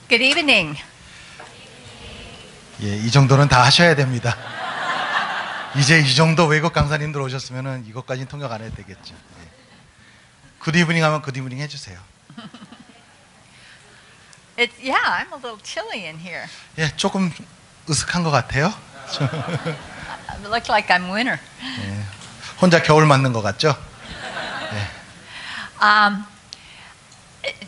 Good evening. 예, 이 정도는 다 하셔야 됩니다. 이제 이 정도 외국 강사님들 오셨으면은 이것까지는 통역 안 해도 되겠죠. 예. 굿 이브닝 하면 굿 이브닝 해주세요. Yeah, I'm a little chilly in here. 예, 조금 으슥한 것 같아요. I look like I'm winter. 예, 혼자 겨울 맞는 것 같죠?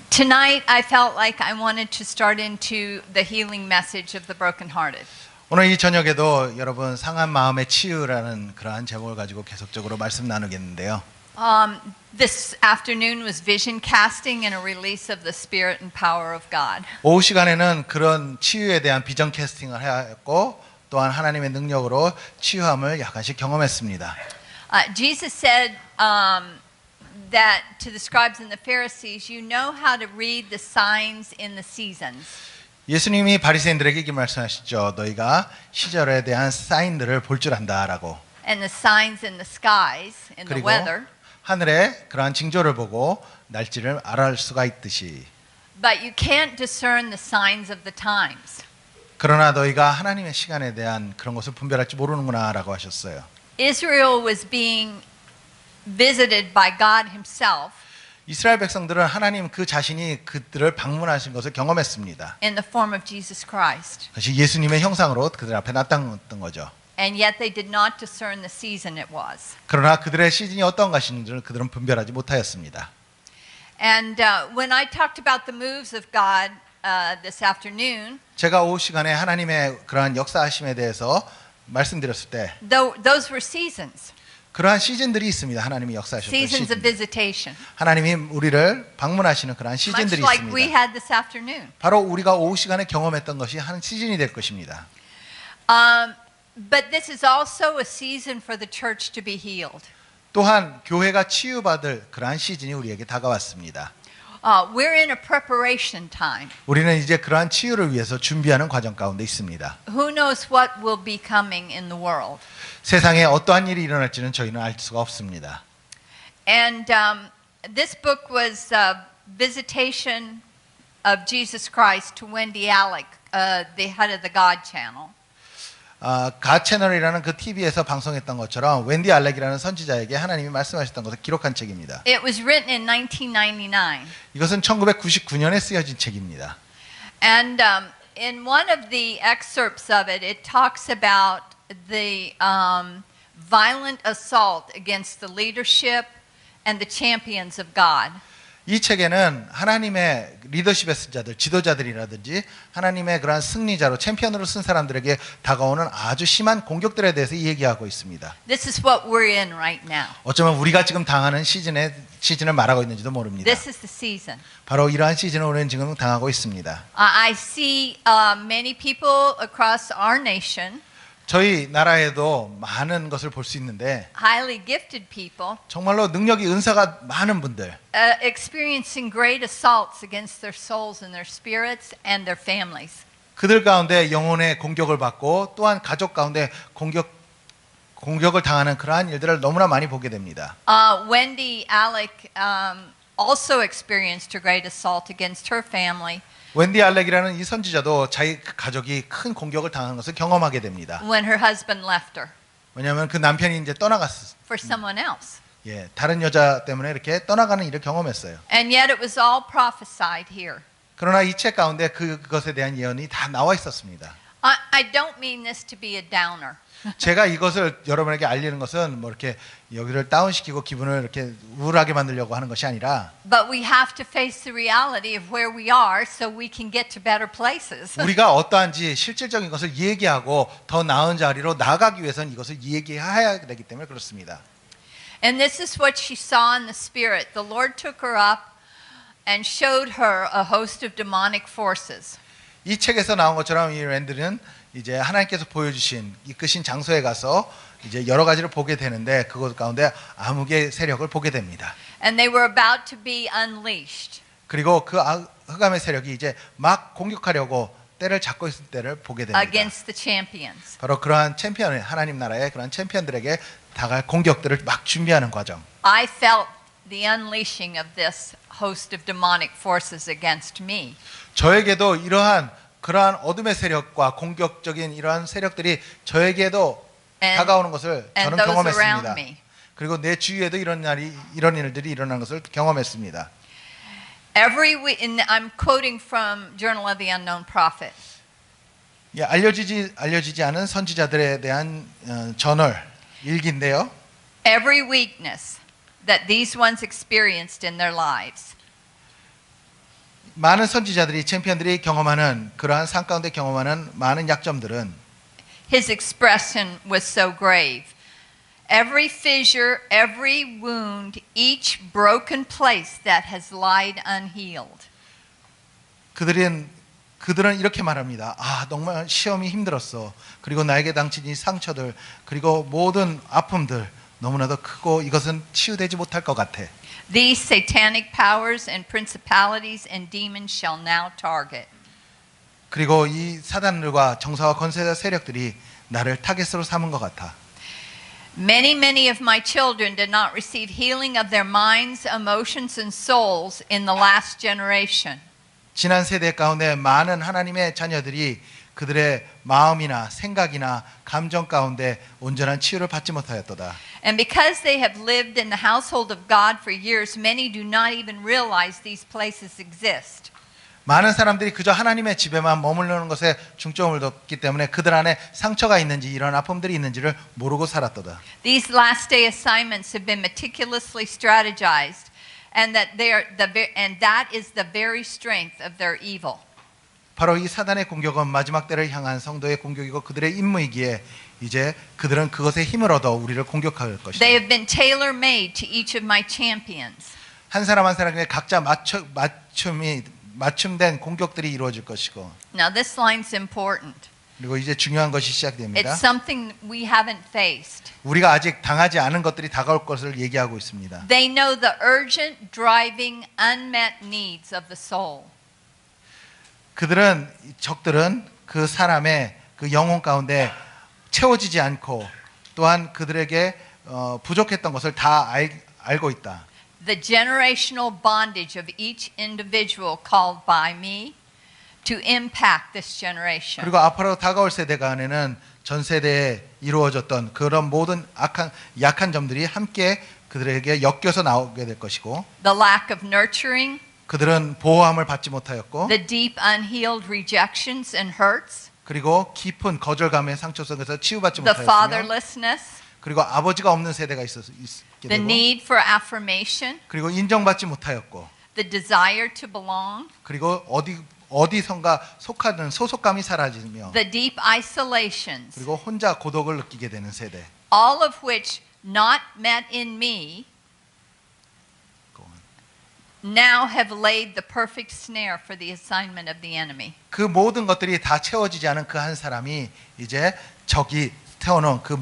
Tonight, I felt like I wanted to start into the healing message of the brokenhearted. 오늘 이 저녁에도 여러분 상한 마음의 치유라는 그러한 제목을 가지고 계속적으로 말씀 나누겠는데요. This afternoon was vision casting and a release of the Spirit and power of God. 오후 시간에는 그런 치유에 대한 비전 캐스팅을 하였고 또한 하나님의 능력으로 치유함을 약간씩 경험했습니다. Jesus said that to the scribes and the Pharisees, you know how to read the signs in the seasons. 예수님이 바리새인들에게 이렇게 말씀하시죠. 너희가 시절에 대한 사인들을 볼 줄 안다라고. And the signs in the skies, in the 그리고 weather. 하늘에 그러한 징조를 보고 날짜를 알아볼 수가 있듯이. But you can't discern the signs of the times. 그러나 너희가 하나님의 시간에 대한 그런 것을 분별할 줄 모르는구나라고 하셨어요. Israel was being visited by God himself 이스라엘 백성들은 하나님 그 자신이 그들을 방문하신 것을 경험했습니다. in the form of Jesus Christ. 그것이 예수님의 형상으로 그들 앞에 나타났던 거죠. And yet they did not discern the season it was. 그러나 그들의 시즌이 어떤 것인지를 그들은 분별하지 못하였습니다. And when I talked about the moves of God this afternoon, 제가 오후 시간에 하나님의 그러한 역사하심에 대해서 말씀드렸을 때 those were seasons. 그러한 시즌들이 있습니다. 하나님이 역사하셨던 Seasons of 시즌. visitation. 하나님이 우리를 방문하시는 그러한 Much 시즌들이 like we 있습니다. had this afternoon. 바로 우리가 오후 시간에 경험했던 것이 한 시즌이 될 것입니다. But this is also a season for the church to be healed. 또한 교회가 치유받을 그러한 시즌이 우리에게 다가왔습니다. We're in a preparation time. 우리는 이제 그러한 치유를 위해서 준비하는 과정 가운데 있습니다. Who knows what will be coming in the world? 세상에 어떠한 일이 일어날지는 저희는 알 수가 없습니다. And this book was Visitation of Jesus Christ to Wendy Alec, the head of the God Channel. 가 채널이라는 그 TV에서 방송했던 것처럼 웬디 알렉이라는 선지자에게 하나님이 말씀하셨던 것을 기록한 책입니다. It was written in 1999. 이것은 1999년에 쓰여진 책입니다. And in one of the excerpts of it, it talks about the violent assault against the leadership and the champions of God. 이 책에는 하나님의 리더십의 자들, 지도자들이라든지 하나님의 그러한 승리자로 챔피언으로 쓴 사람들에게 다가오는 아주 심한 공격들에 대해서 얘기하고 있습니다. This is what we're in right now. 어쩌면 우리가 지금 당하는 시즌을 말하고 있는지도 모릅니다. This is the season. 바로 이러한 시즌을 우리는 지금 당하고 있습니다. I see many people across our nation, 저희 나라에도 많은 것을 볼 수 있는데 highly gifted people, 정말로 능력이 은사가 많은 분들 experiencing great assaults against their souls and their spirits and their families. 그들 가운데 영혼의 공격을 받고 또한 가족 가운데 공격을 당하는 그러한 일들을 너무나 많이 보게 됩니다. Wendy Alec also experienced a great assault against her family 웬디 알렉이라는 이 선지자도 자기 가족이 큰 공격을 당하는 것을 경험하게 됩니다. when her husband left her 왜냐하면 그 남편이 이제 떠나갔어. for someone else. 예, 다른 여자 때문에 이렇게 떠나가는 일을 경험했어요. And yet it was all prophesied here. 그러나 이 책 가운데 그것에 대한 예언이 다 나와 있었습니다. I don't mean this to be a downer. 제가 이것을 여러분에게 알리는 것은 뭐 이렇게 여기를 다운시키고 기분을 이렇게 우울하게 만들려고 하는 것이 아니라 But we have to face the reality of where we are so we can get to better places. 우리가 어떠한지 실질적인 것을 얘기하고 더 나은 자리로 나아가기 위해서는 이것을 얘기해야 되기 때문에 그렇습니다. And this is what she saw in the spirit. The Lord took her up and showed her a host of demonic forces. 이 책에서 나온 것처럼 이 랜드는 이제 하나님께서 보여주신 이끄신 장소에 가서 이제 여러 가지를 보게 되는데 그것 가운데 암흑의 세력을 보게 됩니다. And they were about to be unleashed. 그리고 그 흑암의 세력이 이제 막 공격하려고 때를 잡고 있을 때를 보게 됩니다. Against the champions. 바로 그러한 챔피언, 하나님 나라의 그러한 챔피언들에게 다가갈 공격들을 막 준비하는 과정. I felt the unleashing of this host of demonic forces against me. 저에게도 그러한 어둠의 세력과 공격적인 이러한 세력들이 저에게도 And- 다가오는 것을 and 저는 those 경험했습니다. around me. 그리고 내 주위에도 이런 일들이 일어나는 것을 경험했습니다. Every week, and I'm quoting from Journal of the Unknown Prophet. 예, 알려지지 않은 선지자들에 대한 저널 일기인데요. Every weakness that these ones experienced in their lives, 많은 선지자들이 챔피언들이 경험하는 그러한 삶 가운데 경험하는 많은 약점들은 his expression was so grave. Every fissure, every wound, each broken place that has lied unhealed. 그들은 이렇게 말합니다. 아, 정말 시험이 힘들었어. 그리고 나에게 당친 이 상처들, 그리고 모든 아픔들 너무나도 크고 이것은 치유되지 못할 것 같아. These satanic powers and principalities and demons shall now target. 그리고 이 사단들과 정사와 권세 세력들이 나를 타겟으로 삼은 것 같아. Many of my children did not receive healing of their minds, emotions, and souls in the last generation. 지난 세대 가운데 많은 하나님의 자녀들이 그들의 마음이나 생각이나 감정 가운데 온전한 치유를 받지 못하였도다. And because they have lived in the household of God for years, many do not even realize these places exist. 많은 사람들이 그저 하나님의 집에만 머무르는 것에 중점을 뒀기 때문에 그들 안에 상처가 있는지 이런 아픔들이 있는지를 모르고 살았도다. These last day assignments have been meticulously strategized, and that is the very strength of their evil. 바로 이 사단의 공격은 마지막 때를 향한 성도의 공격이고 그들의 임무이기에 이제 그들은 그것에 힘을 얻어 우리를 공격할 것이다. They have been tailor-made to each of my champions. 한 사람 한 사람에게 각자 맞춤된 공격들이 이루어질 것이고. Now this line's important. 그리고 이제 중요한 것이 It's 시작됩니다. something we haven't faced. 우리가 아직 당하지 않은 것들이 다가올 것을 얘기하고 있습니다. They know the urgent, driving, unmet needs of the soul. 적들은 그 사람의 그 영혼 가운데 채워지지 않고 또한 그들에게 부족했던 것을 다 알고 있다. The generational bondage of each individual called by me to impact this generation. 그리고 앞으로 다가올 세대 간에는 전 세대에 이루어졌던 그런 모든 약한 점들이 함께 그들에게 엮여서 나오게 될 것이고, The lack of nurturing, 그들은 보호함을 받지 못하였고, the deep unhealed rejections and hurts, 그리고 깊은 거절감의 상처 속에서 치유받지 the 못하였으며, fatherlessness, 그리고 아버지가 없는 세대가 있게 the 되고, need for affirmation, 그리고 인정받지 못하였고, the desire to belong, 그리고 어디선가 속하는 소속감이 사라지며, the deep isolations, 그리고 혼자 고독을 느끼게 되는 세대. all of which not met in me now have laid the perfect snare for the assignment of the enemy. 그 모든 것들이 다 채워지지 않은 그 한 사람이 이제 적이 태워놓은 그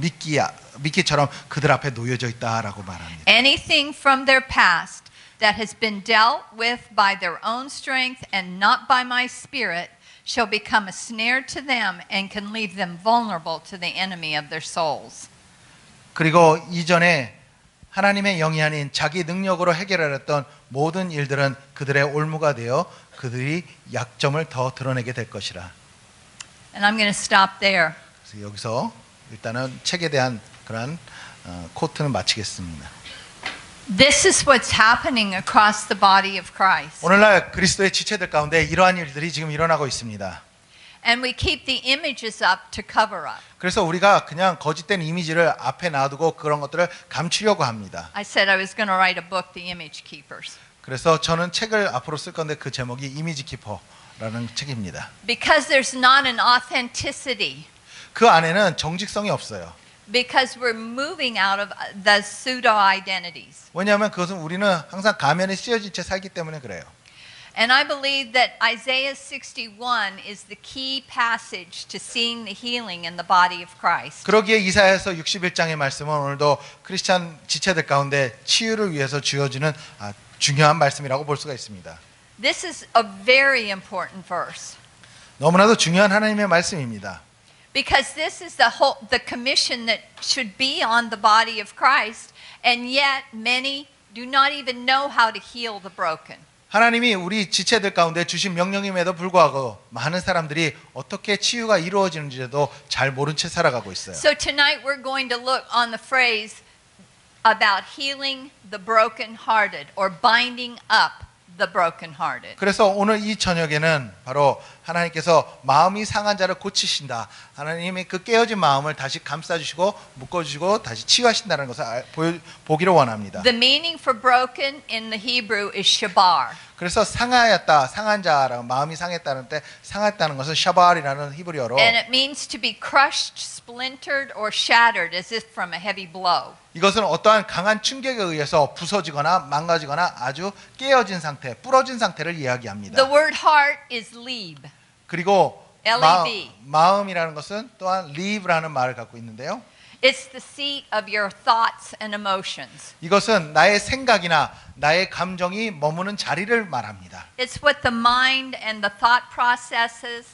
미끼처럼 그들 앞에 놓여져 있다라고 말합니다. Anything from their past that has been dealt with by their own strength and not by my spirit shall become a snare to them and can leave them vulnerable to the enemy of their souls. 그리고 이전에 하나님의 영이 아닌 자기 능력으로 해결하였던 모든 일들은 그들의 올무가 되어 그들이 약점을 더 드러내게 될 것이라. And I'm going to stop there. 그래서 여기서 일단은 책에 대한 그런 코트는 마치겠습니다. This is what's happening across the body of Christ. 오늘날 그리스도의 지체들 가운데 이러한 일들이 지금 일어나고 있습니다. And we keep the images up to cover up. 그래서 우리가 그냥 거짓된 이미지를 앞에 놔두고 그런 것들을 감추려고 합니다. I said I was going to write a book, The Image Keepers. 그래서 저는 책을 앞으로 쓸 건데 그 제목이 이미지 키퍼라는 책입니다. Because there's not an authenticity. 그 안에는 정직성이 없어요. Because we're moving out of the pseudo identities. 왜냐하면 그것은 우리는 항상 가면에 씌어진 채 살기 때문에 그래요. And I believe that Isaiah 61 is the key passage to seeing the healing in the body of Christ. 그러기에 이사야서 61장의 말씀은 오늘도 크리스찬 지체들 가운데 치유를 위해서 주어지는 중요한 말씀이라고 볼 수가 있습니다. This is a very important verse. 너무나도 중요한 하나님의 말씀입니다. Because this is the commission that should be on the body of Christ, and yet many do not even know how to heal the broken. 하나님이 우리 지체들 가운데 주신 명령임에도 불구하고 많은 사람들이 어떻게 치유가 이루어지는지도 잘 모른 채 살아가고 있어요. So tonight we're going to look on the phrase about healing the brokenhearted or binding up the brokenhearted. 그래서 오늘 이 저녁에는 바로 하나님께서 마음이 상한 자를 고치신다. 하나님이 그 깨어진 마음을 다시 감싸주시고 묶어주시고 다시 치유하신다는 것을 보기를 원합니다. The meaning for broken in the Hebrew is shabar. 그래서 상하였다, 상한 자라고 마음이 상했다는 때 상했다는 것은 샤발이라는 히브리어로 And it means to be crushed, splintered, or shattered as if from a heavy blow. 이것은 어떠한 강한 충격에 의해서 부서지거나 망가지거나 아주 깨어진 상태, 부러진 상태를 이야기합니다. The word heart is leib. 그리고 L-E-B. 마음이라는 것은 또한 live라는 말을 갖고 있는데요. It's the seat of your thoughts and emotions. 이것은 나의 생각이나 나의 감정이 머무는 자리를 말합니다. It's what the mind and the thought processes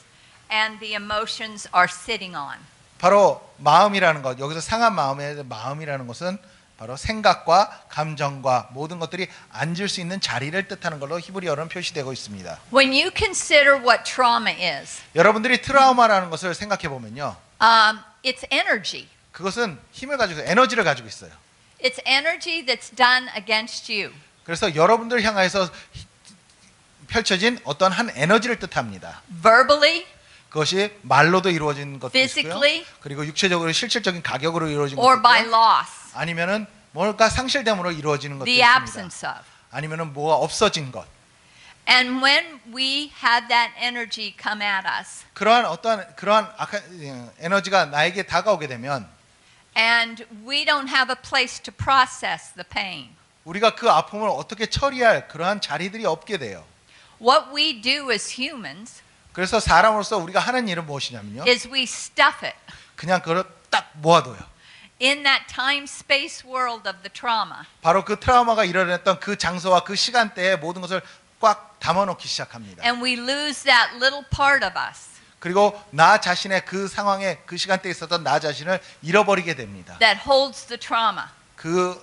and the emotions are sitting on. 바로 마음이라는 것, 여기서 상한 마음의 마음이라는 것은 바로 생각과 감정과 모든 것들이 앉을 수 있는 자리를 뜻하는 걸로 히브리어로는 표시되고 있습니다. When you consider what trauma is, 여러분들이 트라우마라는 것을 생각해 보면요, it's energy. 그것은 힘을 가지고 에너지를 가지고 있어요. It's energy that's done against you. 그래서 여러분들 향해서 펼쳐진 어떤 한 에너지를 뜻합니다. Verbally, 그것이 말로도 이루어진 것도 있고요. physically, 그리고 육체적으로 실질적인 가격으로 이루어진 것도 or by 있고요. loss, 아니면은 뭔가 상실됨으로 이루어지는 것도 the 있습니다. absence of. 아니면은 뭐가 없어진 것. And when we had that energy come at us, 그러한 에너지가 나에게 다가오게 되면 and we don't have a place to process the pain, 우리가 그 아픔을 어떻게 처리할 그러한 자리들이 없게 돼요. what we do as humans 그래서 사람으로서 우리가 하는 일은 무엇이냐면요, is we stuff it 그냥 그걸 딱 모아둬요. in that time-space world of the trauma. 바로 그 트라우마가 일어났던 그 장소와 그 시간대에 모든 것을 꽉 담아놓기 시작합니다. And we lose that little part of us 그리고 나 자신의 그 상황에 그 시간대에 있었던 나 자신을 잃어버리게 됩니다. that holds the trauma. 그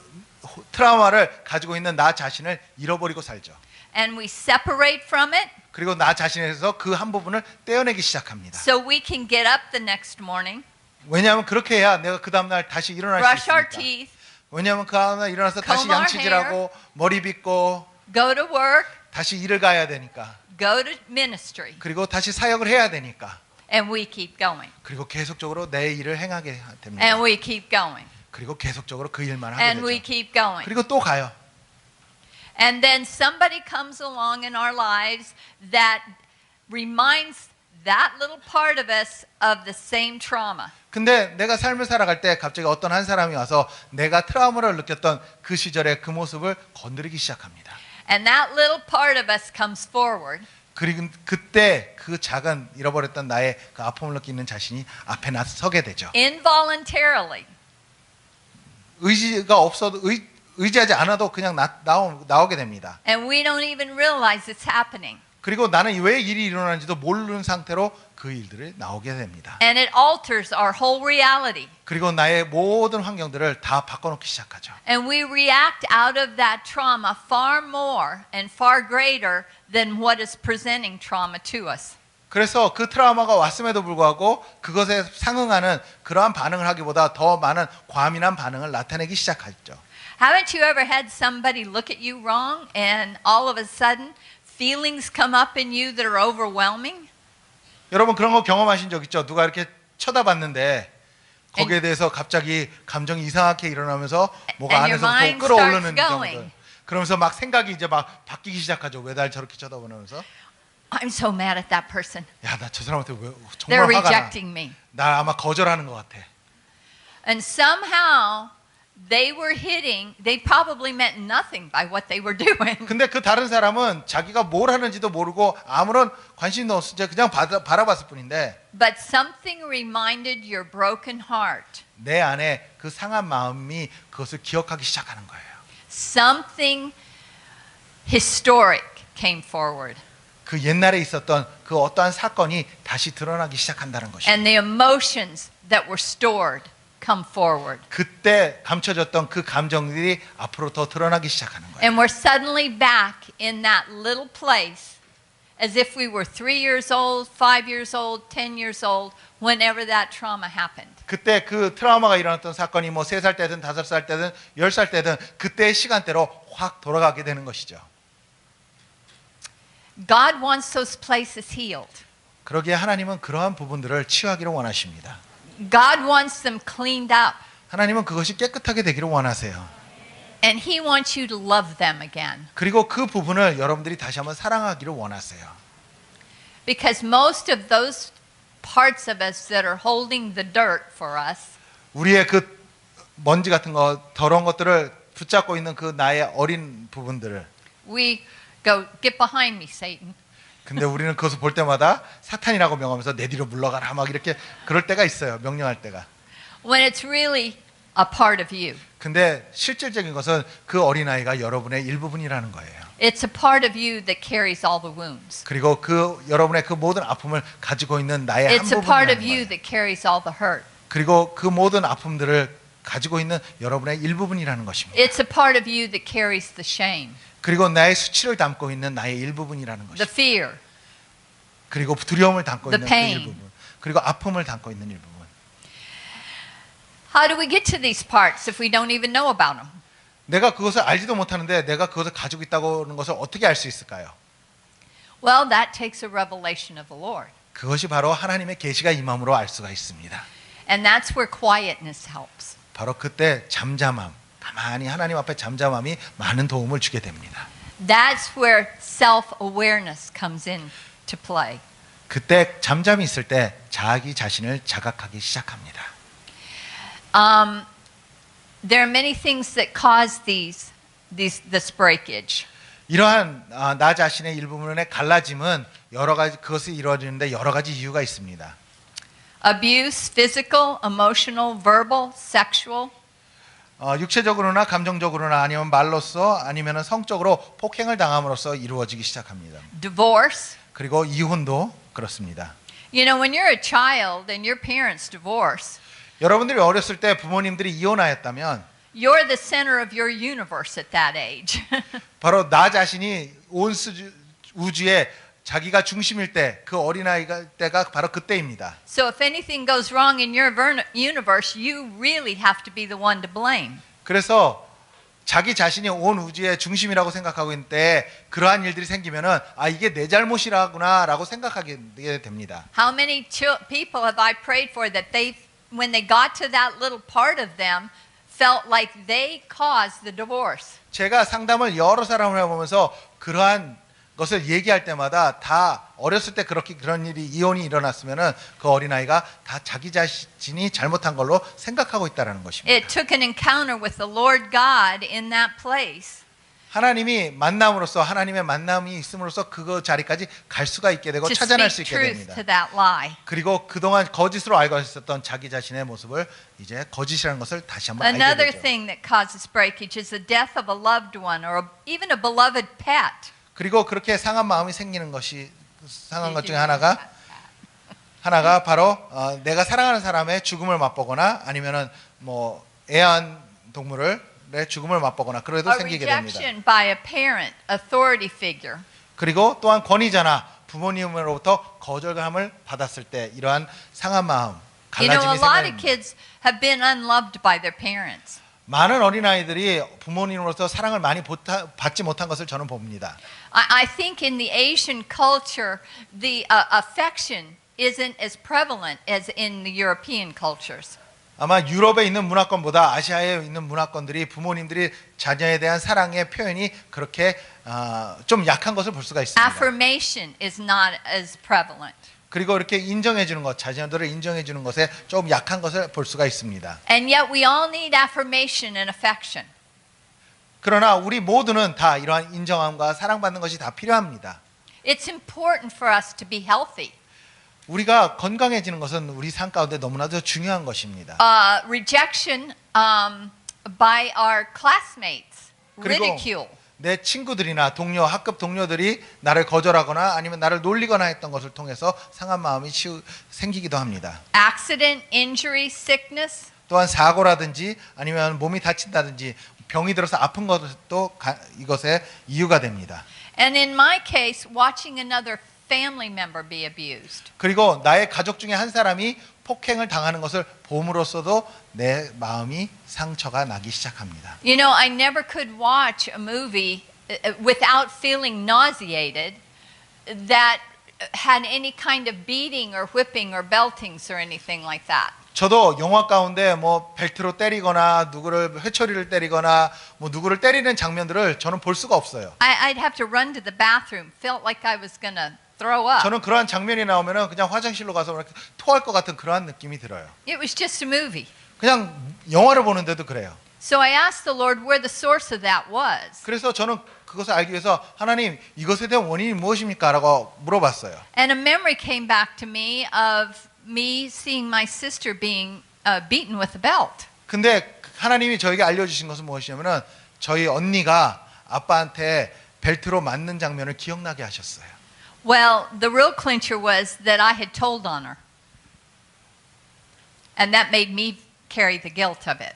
트라우마를 가지고 있는 나 자신을 잃어버리고 살죠. And we separate from it 그리고 나 자신에서 그 한 부분을 떼어내기 시작합니다. so we can get up the next morning, 왜냐하면 그렇게 해야 내가 그 다음날 다시 일어날 brush 수 our 있으니까. teeth, 왜냐하면 그 다음날 일어나서 다시 comb our 양치질하고 머리 빗고 go to work, 다시 일을 가야 되니까. go to ministry, 그리고 다시 사역을 해야 되니까. and we keep going. 그리고 계속적으로 내 일을 행하게 됩니다. And we keep going. 그리고 계속적으로 그 일만 하게 And we 되죠. keep going. 그리고 또 가요. And then somebody comes along in our lives that reminds that little part of us of the same trauma. 근데 내가 삶을 살아갈 때 갑자기 어떤 한 사람이 와서 내가 트라우마를 느꼈던 그 시절의 그 모습을 건드리기 시작합니다. And that little part of us comes forward. 그리고 그때 그 작은 잃어버렸던 나의 그 아픔을 느끼는 자신이 앞에 나서게 되죠. Involuntarily. 의지가 없어도 의지하지 않아도 그냥 나오게 됩니다. And we don't even realize it's happening. 그리고 나는 왜 일이 일어나는지도 모르는 상태로 그 일들이 나오게 됩니다. And it alters our whole reality. 그리고 나의 모든 환경들을 다 바꿔놓기 시작하죠. And we react out of that trauma far more and far greater than what is presenting trauma to us. 그래서 그 트라우마가 왔음에도 불구하고 그것에 상응하는 그러한 반응을 하기보다 더 많은 과민한 반응을 나타내기 시작하죠. Haven't you ever had somebody look at you wrong and all of a sudden feelings come up in you that are overwhelming? 여러분 그런 거 경험하신 적 있죠? 누가 이렇게 쳐다봤는데 거기에 대해서 갑자기 감정이 이상하게 일어나면서 뭐가 And your 안에서부터 mind 끌어오르는 starts going. 경우들. 그러면서 막 생각이 이제 막 바뀌기 시작하죠. 왜 날 저렇게 쳐다보면서 I'm so mad at that person. 야, 나 저 사람한테 왜 They're 정말 화가 나. rejecting me. 나 아마 거절하는 것 같아. And somehow they probably meant nothing by what they were doing. 근데 그 다른 사람은 자기가 뭘 하는지도 모르고 아무런 관심도 없이 그냥 바라봤을 뿐인데 But something reminded your broken heart. 내 안에 그 상한 마음이 그것을 기억하기 시작하는 거예요. Something historic came forward. 그 옛날에 있었던 그 어떠한 사건이 다시 드러나기 시작한다는 것이죠. And the emotions that were stored come forward. 그때 감춰졌던 그 감정들이 앞으로 더 드러나기 시작하는 거예요. And we're suddenly back in that little place as if we were 3 years old, 5 years old, 10 years old, whenever that trauma happened. 그때 그 트라우마가 일어났던 사건이 뭐 3살 때든 5살 때든 10살 때든 그때의 시간대로 확 돌아가게 되는 것이죠. God wants those places healed. 그러기에 하나님은 그러한 부분들을 치유하기를 원하십니다. God wants them cleaned up. 하나님은 그것이 깨끗하게 되기를 원하세요. And He wants you to love them again. 그리고 그 부분을 여러분들이 다시 한번 사랑하기를 원하세요. Because most of those parts of us that are holding the dirt for us 우리의 그 먼지 같은 거, 더러운 것들을 붙잡고 있는 그 나의 어린 부분들을 we go, get behind me, Satan. 근데 우리는 그것을 볼 때마다 사탄이라고 명하면서 내 뒤로 물러가라 막 이렇게 그럴 때가 있어요. 명령할 때가. When it's really a part of you. 근데 실질적인 것은 그 어린아이가 여러분의 일부분이라는 거예요. It's a part of you that carries all the wounds. 그리고 그 여러분의 그 모든 아픔을 가지고 있는 나의 한 It's a part of 부분이라는 you 거예요. that carries all the hurt. 그리고 그 모든 아픔들을 가지고 있는 여러분의 일부분이라는 것입니다. It's a part of you that carries the shame, 그리고 나의 수치를 담고 있는 나의 일부분이라는 the 것입니다. fear, 그리고 두려움을 담고 the 있는 그 pain. 일부분. 그리고 아픔을 담고 있는 일부분. How do we get to these parts if we don't even know about them? 내가 그것을 알지도 못하는데 내가 그것을 가지고 있다고 하는 것을 어떻게 알 수 있을까요? Well, that takes a revelation of the Lord. 그것이 바로 하나님의 계시가 임함으로 알 수가 있습니다. And that's where quietness helps. 바로 그때 잠잠함, 가만히 하나님 앞에 잠잠함이 많은 도움을 주게 됩니다. That's where self-awareness comes in to play. 그때 잠잠히 있을 때 자기 자신을 자각하기 시작합니다. There are many things that cause this breakage. 이러한 나 자신의 일부분의 갈라짐은 여러 가지 그것이 이루어지는데 여러 가지 이유가 있습니다. Abuse, physical, emotional, verbal, sexual. 육체적으로나 감정적으로나 아니면 말로써 아니면 성적으로 폭행을 당함으로써 이루어지기 시작합니다. Divorce. 그리고 이혼도 그렇습니다. You know, when you're a child and your parents divorce, 여러분들이 어렸을 때 부모님들이 이혼하였다면 you're the center of your universe at that age. 바로 나 자신이 온 우주에 자기가 중심일 때 그 어린아이가 때가 바로 그때입니다. So if anything goes wrong in your universe, you really have to be the one to blame. 그래서 자기 자신이 온 우주의 중심이라고 생각하고 있는 때 그러한 일들이 생기면은 아 이게 내 잘못이라구나라고 생각하게 됩니다. How many people have I prayed for that when they got to that little part of them, felt like they caused the divorce? 제가 상담을 여러 사람을 해보면서 그러한 것을 얘기할 때마다 다 어렸을 때 그런 일이 이혼이 일어났으면은 그 어린아이가 다 자기 자신이 잘못한 걸로 생각하고 있다라는 것입니다. It took an encounter with the Lord God in that place. 하나님이 만남으로써 하나님의 만남이 있음으로써 그 자리까지 갈 수가 있게 되고 To 찾아낼 수 speak 있게 truth 됩니다. to that lie. 그리고 그동안 거짓으로 알고 있었던 자기 자신의 모습을 이제 거짓이라는 것을 다시 한번 알게 Another 되죠. thing that causes breakage is the death of a loved one or even a beloved pet. 그리고 그렇게 상한 마음이 생기는 것이 상한 것 중에 하나가 바로 내가 사랑하는 사람의 죽음을 맛보거나 아니면은 뭐 애완동물의 죽음을 맛보거나 그래도 A 생기게 됩니다. rejection by a parent, authority figure. 그리고 또한 권위자나 부모님으로부터 거절감을 받았을 때 이러한 상한 마음, You know, 갈라짐이 a lot of 생깁니다. kids have been unloved by their parents. 많은 어린아이들이 부모님으로부터 사랑을 많이 받지 못한 것을 저는 봅니다. I think in the Asian culture, the affection isn't as prevalent as in the European cultures. 아마 유럽에 있는 문화권보다 아시아에 있는 문화권들이 부모님들이 자녀에 대한 사랑의 표현이 그렇게 좀 약한 것을 볼 수가 있습니다. Affirmation is not as prevalent. 그리고 이렇게 인정해 주는 것, 자녀들을 인정해 주는 것에 좀 약한 것을 볼 수가 있습니다. And yet we all need affirmation and affection. 그러나 우리 모두는 다 이러한 인정함과 사랑받는 것이 다 필요합니다. It's important for us to be healthy. 우리가 건강해지는 것은 우리 삶 가운데 너무나도 중요한 것입니다. Rejection by our classmates, 그리고 ridicule. 내 친구들이나 동료, 학급 동료들이 나를 거절하거나 아니면 나를 놀리거나 했던 것을 통해서 상한 마음이 생기기도 합니다. Accident, injury, sickness. 또한 사고라든지 아니면 몸이 다친다든지 병이 들어서 아픈 것도 이것의 이유가 됩니다. And in my case, watching another family member be abused. 그리고 나의 가족 중에 한 사람이 폭행을 당하는 것을 봄으로써도 내 마음이 상처가 나기 시작합니다. You know, I never could watch a movie without feeling nauseated that had any kind of beating or whipping or beltings or anything like that. 저도 영화 가운데 뭐 벨트로 때리거나 누구를 회초리를 때리거나 뭐 누구를 때리는 장면들을 저는 볼 수가 없어요. I'd have to run to the bathroom, felt like I was going to throw up. 저는 그러한 장면이 나오면은 그냥 화장실로 가서 이렇게 토할 것 같은 그러한 느낌이 들어요. It was just a movie. 그냥 영화를 보는데도 그래요. So I asked the Lord where the source of that was. 그래서 저는 그것을 알기 위해서 하나님 이것에 대한 원인이 무엇입니까? 라고 물어봤어요. And a memory came back to me of me seeing my sister being beaten with a belt. 근데 하나님이 저에게 알려주신 것은 무엇이냐면은 저희 언니가 아빠한테 벨트로 맞는 장면을 기억나게 하셨어요. Well, the real clincher was that I had told on her. And that made me carry the guilt of it.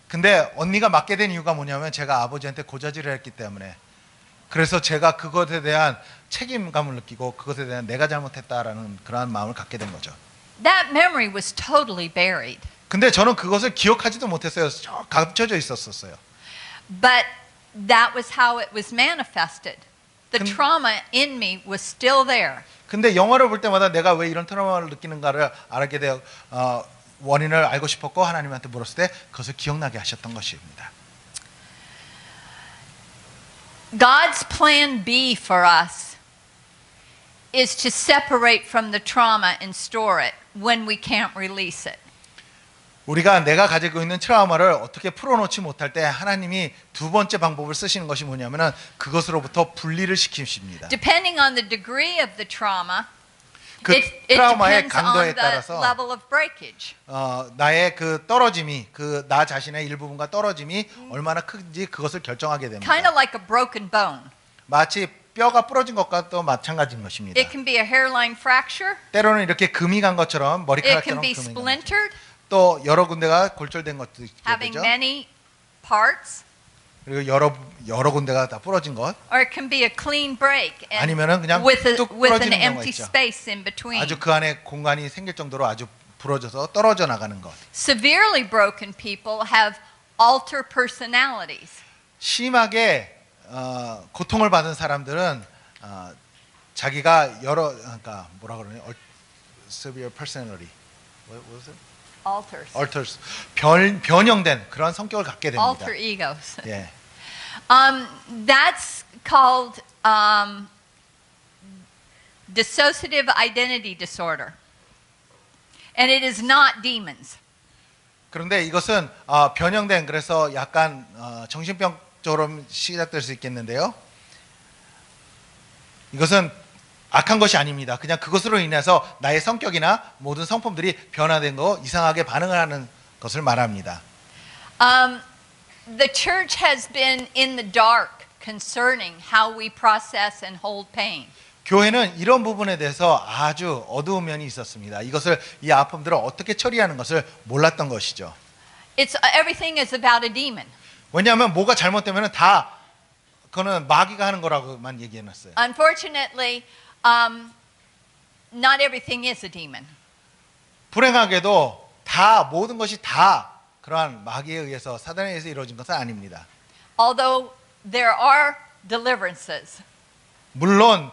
근데 언니가 맞게 된 이유가 뭐냐면 제가 아버지한테 고자질을 했기 때문에 그래서 제가 그것에 대한 책임감을 느끼고 그것에 대한 내가 잘못했다라는 그러한 마음을 갖게 된 거죠. That memory was totally buried. 근데 저는 그것을 기억하지도 못했어요. 감춰져 있었어요. But that was how it was manifested. The trauma in me was still there. 근데 영화를 볼 때마다 내가 왜 이런 트라우마를 느끼는가를 알게 되어 원인을 알고 싶었고 하나님한테 물었을 때 그것을 기억나게 하셨던 것입니다. God's plan B for us is to separate from the trauma and store it when we can't release it. 우리가 내가 가지고 있는 트라우마를 어떻게 풀어놓지 못할 때 하나님이 두 번째 방법을 쓰시는 것이 뭐냐면은 그것으로부터 분리를 시키십니다. Depending on the degree of the trauma, 그 it 트라우마의 depends on 강도에 the 따라서 level of breakage. 나의 그 떨어짐이 그 나 자신의 일부분과 떨어짐이 얼마나 큰지 그것을 결정하게 됩니다. Kind of like a broken bone. 마치 뼈가 부러진 것과 또 마찬가지인 것입니다. It can be a hairline fracture. 때로는 이렇게 금이 간 것처럼 It 머리카락처럼 can be 금이 간 것처럼 splintered, 또 여러 군데가 골절된 것도 있게 having 되죠. many parts, 그리고 여러 군데가 다 부러진 것 or it can be a clean break and 아니면은 그냥 with 뚝 an 부러지는 경우가 empty 있죠. space in between. 아주 그 안에 공간이 생길 정도로 아주 부러져서 떨어져 나가는 것. Severely broken people have alter personalities. 심하게 고통을 받은 사람들은 자기가 그러니까 뭐라 그러냐? severe personality. What was it? Alters. 변형된 그런 성격을 갖게 됩니다. Alter egos. 예. That's called dissociative identity disorder. And it is not demons. 그런데 이것은 변형된 그래서 약간 정신병처럼 시작될 수 있겠는데요. 이것은 악한 것이 아닙니다. 그냥 그것으로 인해서 나의 성격이나 모든 성품들이 변화된 거 이상하게 반응을 하는 것을 말합니다. The church has been in the dark concerning how we process and hold pain. 교회는 이런 부분에 대해서 아주 어두운 면이 있었습니다. 이 아픔들을 어떻게 처리하는 것을 몰랐던 것이죠. Everything is about a demon. 왜냐하면 뭐가 잘못되면 다 그거는 마귀가 하는 거라고만 얘기해놨어요. Unfortunately, not everything is a demon. 불행하게도 모든 것이 다 그러한 마귀에 의해서 사단에 의해서 이루어진 것은 아닙니다. Although there are deliverances. 물론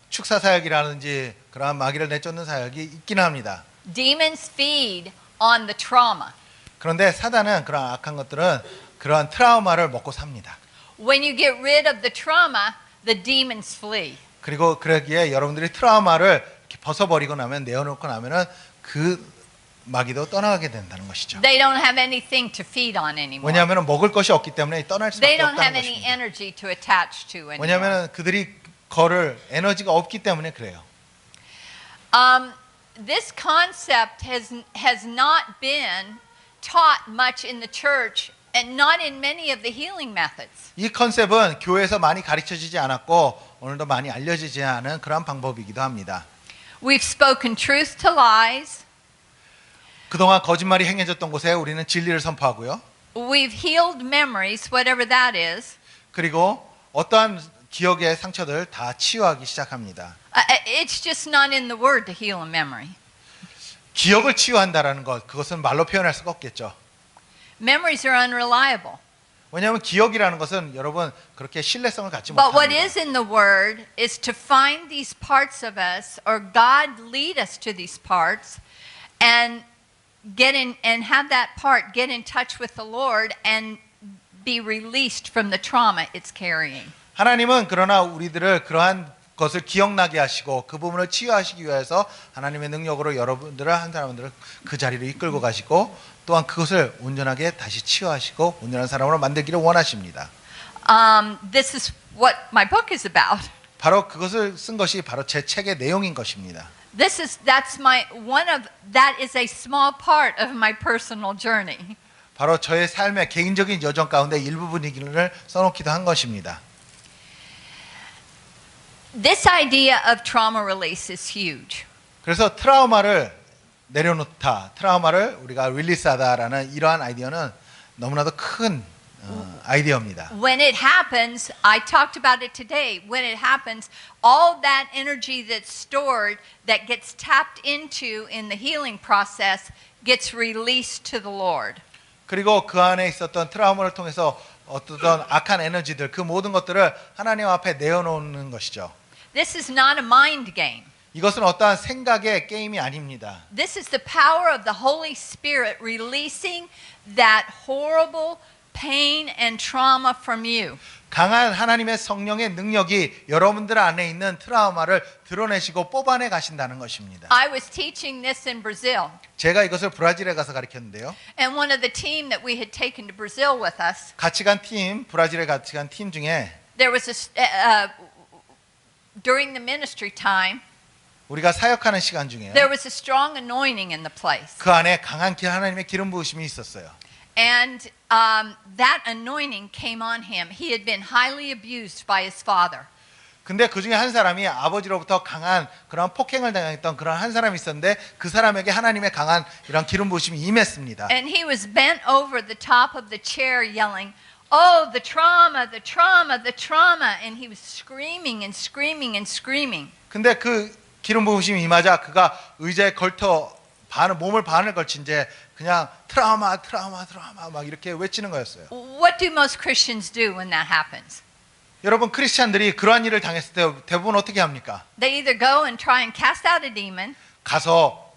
축사 사역이라든지 그러한 마귀를 내쫓는 사역이 있긴 합니다. Demons feed on the trauma. 그런데 사단은 그러한 악한 것들은 그러한 트라우마를 먹고 삽니다. When you get rid of the trauma, the demons flee. 그리고 그러기에 여러분들이 트라우마를 이렇게 벗어버리고 나면 내어놓고 나면은 그 마귀도 떠나가게 된다는 것이죠. They don't have anything to feed on anymore. 왜냐하면 먹을 것이 없기 때문에 떠날 They 수밖에 don't have 없다는 any 것입니다. energy to attach to anymore. 왜냐하면 그들이 걸을 에너지가 없기 때문에 그래요. This concept has not been taught much in the church and not in many of the healing methods. 이 컨셉은 교회에서 많이 가르쳐지지 않았고 오늘도 많이 알려지지 않은 그런 방법이기도 합니다. We've spoken truth to lies. 그동안 거짓말이 행해졌던 곳에 우리는 진리를 선포하고요. We've healed memories, whatever that is. 그리고 어떠한 기억의 상처들 다 치유하기 시작합니다. It's just not in the word to heal a memory. 기억을 치유한다라는 것, 그것은 말로 표현할 수가 없겠죠. Memories are unreliable. 왜냐하면 기억이라는 것은 여러분 그렇게 신뢰성을 갖지 But what 못합니다. is in the Word is to find these parts of us, or God lead us to these parts, and get in and have that part get in touch with the Lord and be released from the trauma it's carrying. 하나님은 그러나 우리들을 그러한 것을 기억나게 하시고 그 부분을 치유하시기 위해서 하나님의 능력으로 여러분들을 한 사람들을 그 자리로 이끌고 가시고 또한 그것을 온전하게 다시 치유하시고 온전한 사람으로 만들기를 원하십니다. This is what my book is about. 바로 그것을 쓴 것이 바로 제 책의 내용인 것입니다. That is a small part of my personal journey. 바로 저의 삶의 개인적인 여정 가운데 일부분이기를 써놓기도 한 것입니다. This idea of trauma release is huge. 그래서 트라우마를 내려놓다, 트라우마를 우리가 릴리스하다라는 이러한 아이디어는 너무나도 큰 아이디어입니다. When it happens, I talked about it today. When it happens, all that energy that's stored, that gets tapped into in the healing process, gets released to the Lord. 그리고 그 안에 있었던 트라우마를 통해서 어떤 악한 에너지들, 그 모든 것들을 하나님 앞에 내어놓는 것이죠. This is not a mind game. 이것은 어떠한 생각의 게임이 아닙니다. This is the power of the Holy Spirit releasing that horrible pain and trauma from you. 강한 하나님의 성령의 능력이 여러분들 안에 있는 트라우마를 드러내시고 뽑아내 가신다는 것입니다. I was teaching this in Brazil, 제가 이것을 브라질에 가서 가르쳤는데요. and one of the team that we had taken to Brazil with us, 같이 간 팀, 브라질에 같이 간 팀 중에 there was during the ministry time, 우리가 사역하는 시간 중에 there was a strong anointing in the place. 그 안에 강한 하나님의 기름 부으심이 있었어요. And that anointing came on him. He had been highly abused by his father. 근데 그 중에 한 사람이 아버지로부터 강한 그런 폭행을 당했던 그런 한 사람이 있었는데 그 사람에게 하나님의 강한 이런 기름 부으심이 임했습니다. And he was bent over the top of the chair yelling, "Oh, the trauma, the trauma, the trauma." And he was screaming and screaming and screaming. 근데 그 기름 부으심이 임하자 그가 의자에 걸터 몸을 반을 걸친 채 그냥 트라우마 막 이렇게 외치는 거였어요. What do most Christians do when that happens? 여러분 크리스찬들이 그러한 일을 당했을 때 대부분 어떻게 합니까? They either go and try and cast out a demon, 가서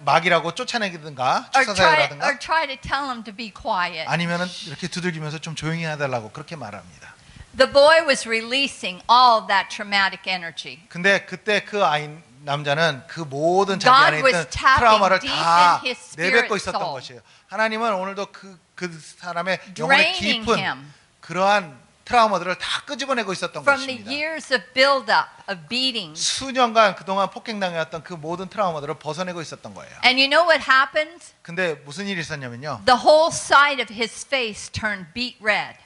막이라고 쫓아내든가 or 축사사역하든가 try to tell them to be quiet. 아니면은 이렇게 두들기면서 좀 조용히 해달라고 그렇게 말합니다. The boy was releasing all that traumatic energy. 근데 그때 그 남자는 그 모든 자기 God 안에 있던 was tapping 트라우마를 deep 다 in his 내뱉고 spirit 있었던 soul. 것이에요. 하나님은 오늘도 그 사람의 영혼의 Draining 깊은 him 그러한 트라우마들을 다 끄집어내고 있었던 from the 것입니다. years of build-up, of beatings. 수년간 그동안 폭행당해왔던 그 모든 트라우마들을 벗어내고 있었던 거예요. And you know what happened? 근데 무슨 일이 있었냐면요. The whole side of his face turned beet red.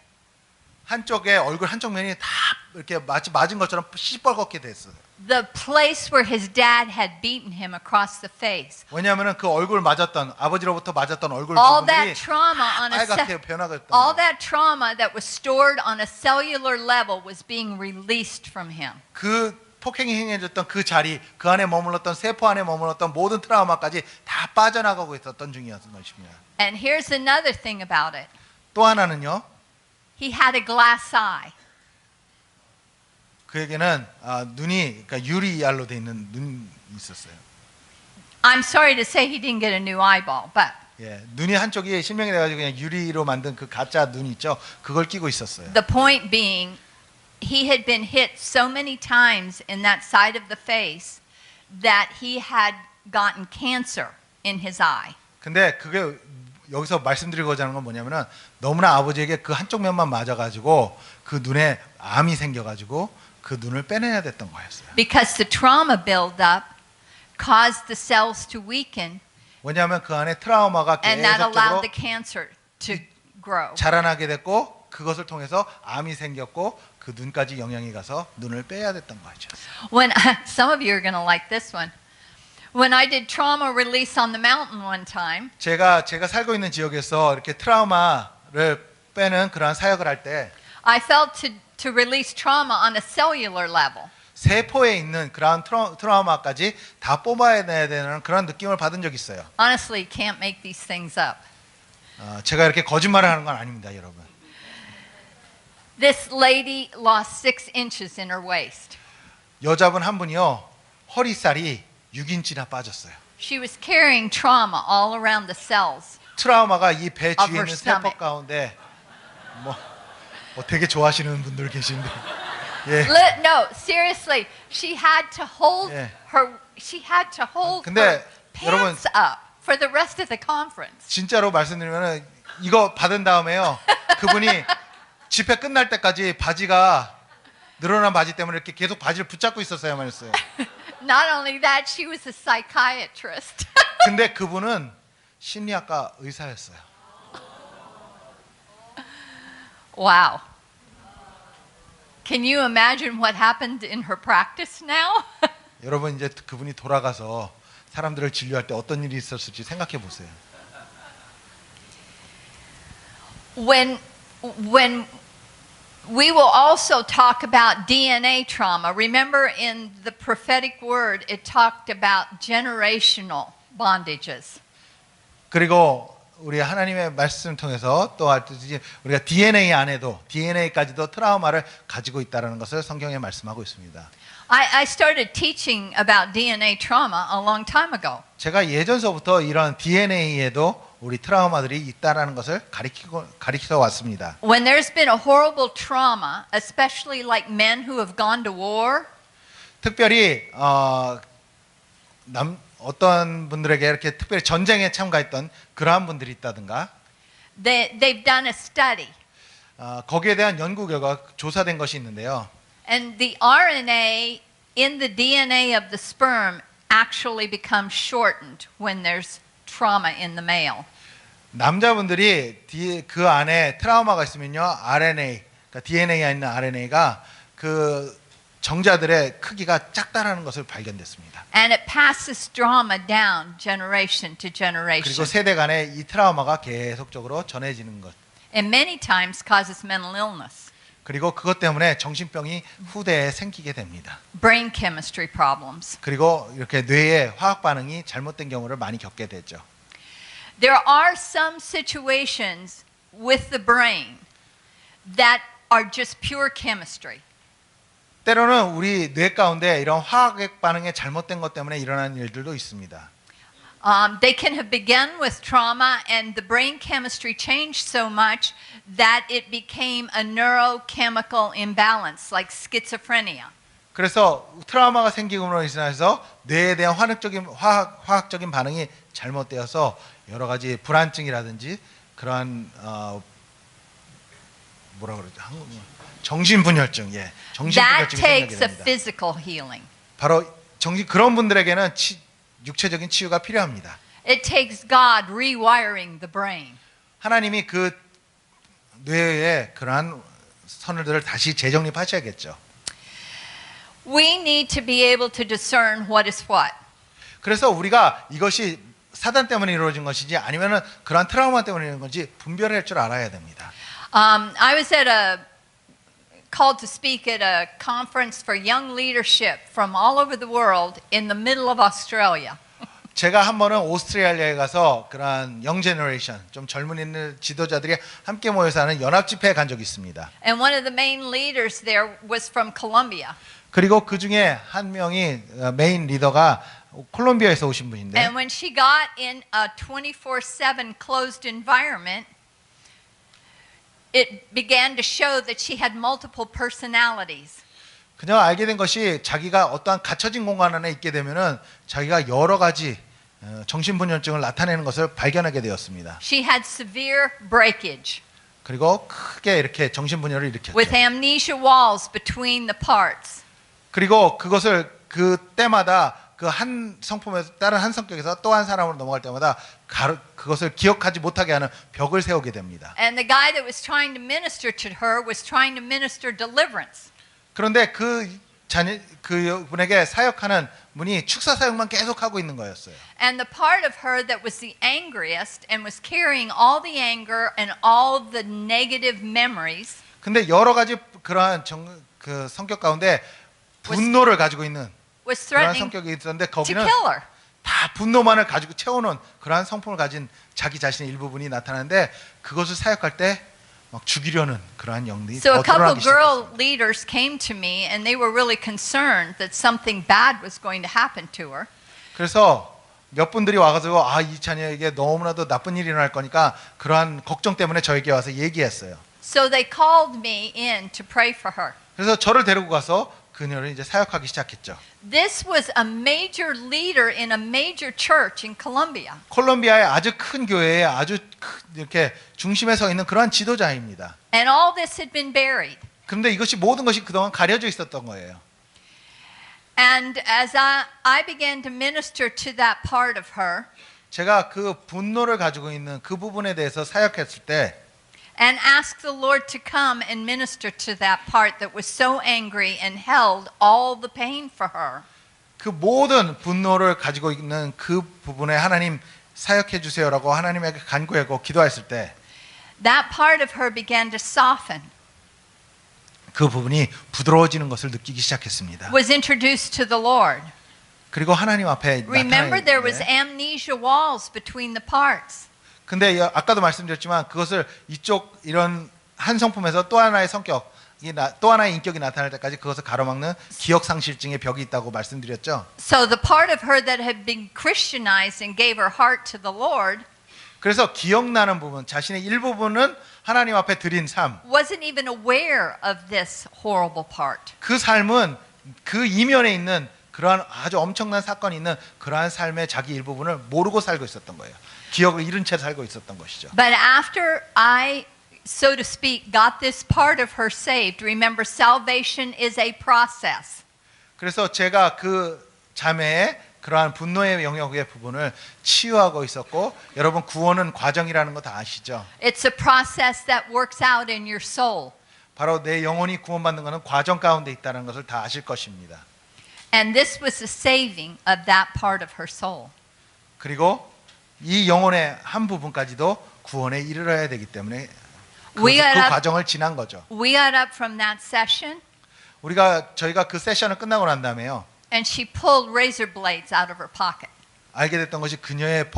한쪽에 얼굴 한쪽 면이 다 이렇게 마치 맞은 것처럼 시뻘겋게 됐어요. The place where his dad had beaten him across the face. 왜냐하면 그 얼굴 맞았던 아버지로부터 맞았던 얼굴 All 부분들이 that trauma on a 빨갛게 변화했던 all 거예요. that trauma that was stored on a cellular level was being released from him. 그 폭행이 행해졌던 그 자리, 그 안에 머물렀던 세포 안에 머물렀던 모든 트라우마까지 다 빠져나가고 있었던 중이었던 것입니다. And here's another thing about it. 또 하나는요. He had a glass eye. 그에게는 눈이 그러니까 유리알로 돼 있는 눈이 있었어요. I'm sorry to say he didn't get a new eyeball, but 예, 눈이 한쪽이 실명이 돼가지고 그냥 유리로 만든 그 가짜 눈 있죠. 그걸 끼고 있었어요. the point being, he had been hit so many times in that side of the face that he had gotten cancer in his eye. 근데 그게 여기서 말씀드리고자 하는 건 뭐냐면은 너무나 아버지에게 그 한쪽 면만 맞아가지고 그 눈에 암이 생겨가지고 그 눈을 빼내야 됐던 거였어요. Because the trauma buildup caused the cells to weaken, 왜냐하면 그 안에 트라우마가 and that allowed 계속적으로 the cancer to grow. 자라나게 됐고 그것을 통해서 암이 생겼고 그 눈까지 영향이 가서 눈을 빼야 됐던 거죠. When some of you are going to like this one. When I did trauma release on the mountain one time, 제가 살고 있는 지역에서 이렇게 트라우마를 빼는 그러한 사역을 할 때 I felt to release trauma on a cellular level. 세포에 있는 그러한 트라우마까지 다 뽑아내야 되는 그런 느낌을 받은 적이 있어요. Honestly, can't make these things up. 제가 이렇게 거짓말을 하는 건 아닙니다, 여러분. This lady lost 6 inches in her waist. 여자분 한 분이요, 허리살이 6인치나 빠졌어요. She was carrying trauma all around the cells. 트라우마가 이 배 Of 주위에 her 있는 세포 stomach. 가운데 뭐 되게 좋아하시는 분들 계신데. 예. No, seriously, she had to hold 예. her 근데 여러분, pants up for the rest of the conference. 진짜로 말씀드리면은 이거 받은 다음에요, 그분이 집회 끝날 때까지 바지가 늘어난 바지 때문에 이렇게 계속 바지를 붙잡고 있었어야만 했어요. Not only that, she was a psychiatrist. 근데 그분은 심리학과 의사였어요. Wow. Can you imagine what happened in her practice now? 여러분, 이제 그분이 돌아가서 사람들을 진료할 때 어떤 일이 있었을지 생각해 보세요. When we will also talk about DNA trauma. Remember in the prophetic word, it talked about generational bondages. 그리고 우리 하나님의 말씀을 통해서 또 알듯이 우리가 DNA 안에도 DNA까지도 트라우마를 가지고 있다는 것을 성경에 말씀하고 있습니다. I started teaching about DNA trauma a long time ago. 제가 예전서부터 이런 DNA에도 우리 트라우마들이 있다라는 것을 가리켜 왔습니다. When there's been a horrible trauma, especially like men who have gone to war, 특별히 어떤 분들에게 이렇게 특별히 전쟁에 참가했던 그러한 분들이 있다든가, they've done a study. 거기에 대한 연구 결과 조사된 것이 있는데요. And the RNA in the DNA of the sperm actually becomes shortened when there's trauma in the male. 남자분들이 그 안에 트라우마가 있으면요, RNA, 그러니까 DNA에 있는 RNA가 그 정자들의 크기가 작다라는 것을 발견됐습니다. And it passes trauma down generation to generation. 그리고 세대 간에 이 트라우마가 계속적으로 전해지는 것. And many times causes mental illness, 그리고 그것 때문에 정신병이 후대에 생기게 됩니다. brain chemistry problems. 그리고 이렇게 뇌의 화학 반응이 잘못된 경우를 많이 겪게 되죠. There are some situations with the brain that are just pure chemistry. 때로는 우리 뇌 가운데 이런 화학 반응에 잘못된 것 때문에 일어나는 일들도 있습니다. They can have begun with trauma and the brain chemistry changed so much that it became a neurochemical imbalance like schizophrenia. 그래서 트라우마가 생기므로 인해서 뇌에 대한 화학적인 반응이 잘못되어서 여러 가지 불안증이라든지 그러한 뭐라 그러죠? 정신분열증, 예, That 정신분열증이 생기게 takes a 됩니다. physical healing. 바로 그런 분들에게는 육체적인 치유가 필요합니다. It takes God rewiring the brain. 하나님이 그 뇌에 그러한 선들을 다시 재정립하셔야겠죠. We need to be able to discern what is what. 그래서 우리가 이것이 사단 때문에 이루어진 것인지 아니면은 그러한 트라우마 때문에 이루어진 건지 분별할 줄 알아야 됩니다. I was called to speak at a conference for young leadership from all over the world in the middle of Australia. 제가 한 번은 오스트레일리아에 가서 그러한 영 제너레이션, 좀 젊은 있는 지도자들이 함께 모여서 하는 연합 집회에 간 적이 있습니다. And one of the main leaders there was from Colombia. 그리고 그 중에 한 명이 메인 리더가 콜롬비아에서 오신 분인데, And when she got in a 24/7 closed environment, it began to show that she had multiple personalities. 그녀가 알게 된 것이 자기가 어떠한 갇혀진 공간 안에 있게 되면은 자기가 여러 가지 정신분열증을 나타내는 것을 발견하게 되었습니다. She had severe breakage 그리고 크게 이렇게 정신분열을 일으켰죠. with amnesia walls between the parts. 그리고 그것을 그 때마다 그 한 성품에서 다른 한 성격에서 또 한 사람으로 넘어갈 때마다 그것을 기억하지 못하게 하는 벽을 세우게 됩니다. And the guy that was trying to minister to her was trying to minister deliverance. 그런데 그 자녀 그분에게 사역하는 분이 축사 사역만 계속 하고 있는 거였어요. And the part of her that was the angriest and was carrying all the anger and all the negative memories 근데 여러 가지 그러한 그 성격 가운데 분노를 가지고 있는 was 그러한 threatening 성격이 있었는데 to 거기는 kill her. 다 분노만을 가지고 채우는 그러한 성품을 가진 자기 자신의 일부분이 나타나는데 그것을 사역할 때 막 죽이려는 그러한 영들이 So 더 a couple 드러나기 girl 시작했어요. leaders came to me and they were really concerned that something bad was going to happen to her. 그래서 몇 분들이 와가지고 이 자녀에게 너무나도 나쁜 일이 일어날 거니까 그러한 걱정 때문에 저에게 와서 얘기했어요. So they called me in to pray for her. 그래서 저를 데리고 가서 그녀를 이제 사역하기 시작했죠. This was a major leader in a major church in Colombia. 콜롬비아의 아주 큰 교회에 아주 이렇게 중심에 서 있는 그러한 지도자입니다. And all this had been buried. 그런데 이것이 모든 것이 그동안 가려져 있었던 거예요. And as I began to minister to that part of her 제가 그 분노를 가지고 있는 그 부분에 대해서 사역했을 때 and asked the Lord to come and minister to that part that was so angry and held all the pain for her. 그 모든 분노를 가지고 있는 그 부분에 하나님 사역해 주세요라고 하나님에게 간구하고 기도했을 때 That part of her began to soften. 그 부분이 부드러워지는 것을 느끼기 시작했습니다. Was introduced to the Lord. 그리고 하나님 앞에 Remember there was 나타나는데 amnesia walls between the parts. 근데 아까도 말씀드렸지만 그것을 이쪽 이런 한 성품에서 또 하나의 성격이 또 하나의 인격이 나타날 때까지 그것을 가로막는 기억 상실증의 벽이 있다고 말씀드렸죠. So the part of her that had been Christianized and gave her heart to the Lord 그래서 기억나는 부분, 자신의 일부분은 하나님 앞에 드린 삶. wasn't even aware of this horrible part. 그 삶은 그 이면에 있는 그러한 아주 엄청난 사건이 있는 그러한 삶의 자기 일부분을 모르고 살고 있었던 거예요. 기억을 잃은 채 살고 있었던 것이죠. But after I, so to speak, got this part of her saved, remember salvation is a process. 그래서 제가 그 자매의 그러한 분노의 영역의 부분을 치유하고 있었고 여러분 구원은 과정이라는 거 다 아시죠? It's a process that works out in your soul. 바로 내 영혼이 구원받는 것은 과정 가운데 있다는 것을 다 아실 것입니다. And this was the saving of that part of her soul. 그리고 이 영혼의 한 부분까지도 구원에 이르러야 되기 때문에 그 We 과정을 지난 거죠. got up from that session 저희가 그 세션을 끝나고 난 다음에요. and she pulled razor blades out of her pocket. 알게 됐던 것이 그녀의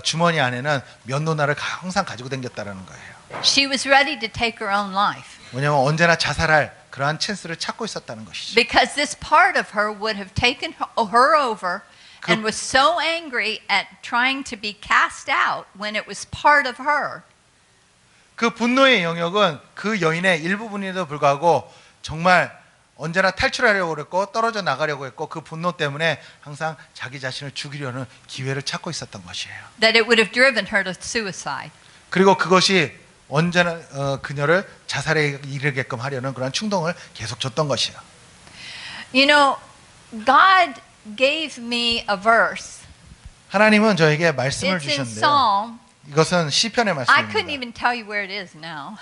주머니 안에는 면도날을 항상 가지고 다녔다는 거예요. She was ready to take her own life. 왜냐하면 언제나 자살할 그러한 찬스를 찾고 있었다는 것이죠. Because this part of her would have taken her over and was so angry at trying to be cast out when it was part of her. 그 분노의 영역은 그 여인의 일부분에도 불구하고 정말 언제나 탈출하려고 그랬고 떨어져 나가려고 했고 그 분노 때문에 항상 자기 자신을 죽이려는 기회를 찾고 있었던 것이에요. That it would have driven her to suicide. 그리고 그것이 언제나 그녀를 자살에 이르게끔 하려는 그런 충동을 계속 줬던 것이에요. You know, God gave me a verse. 하나님은 저에게 말씀을 It's in 주셨는데요. Psalm. 이것은 시편의 I couldn't 말씀입니다. even tell you where it is now.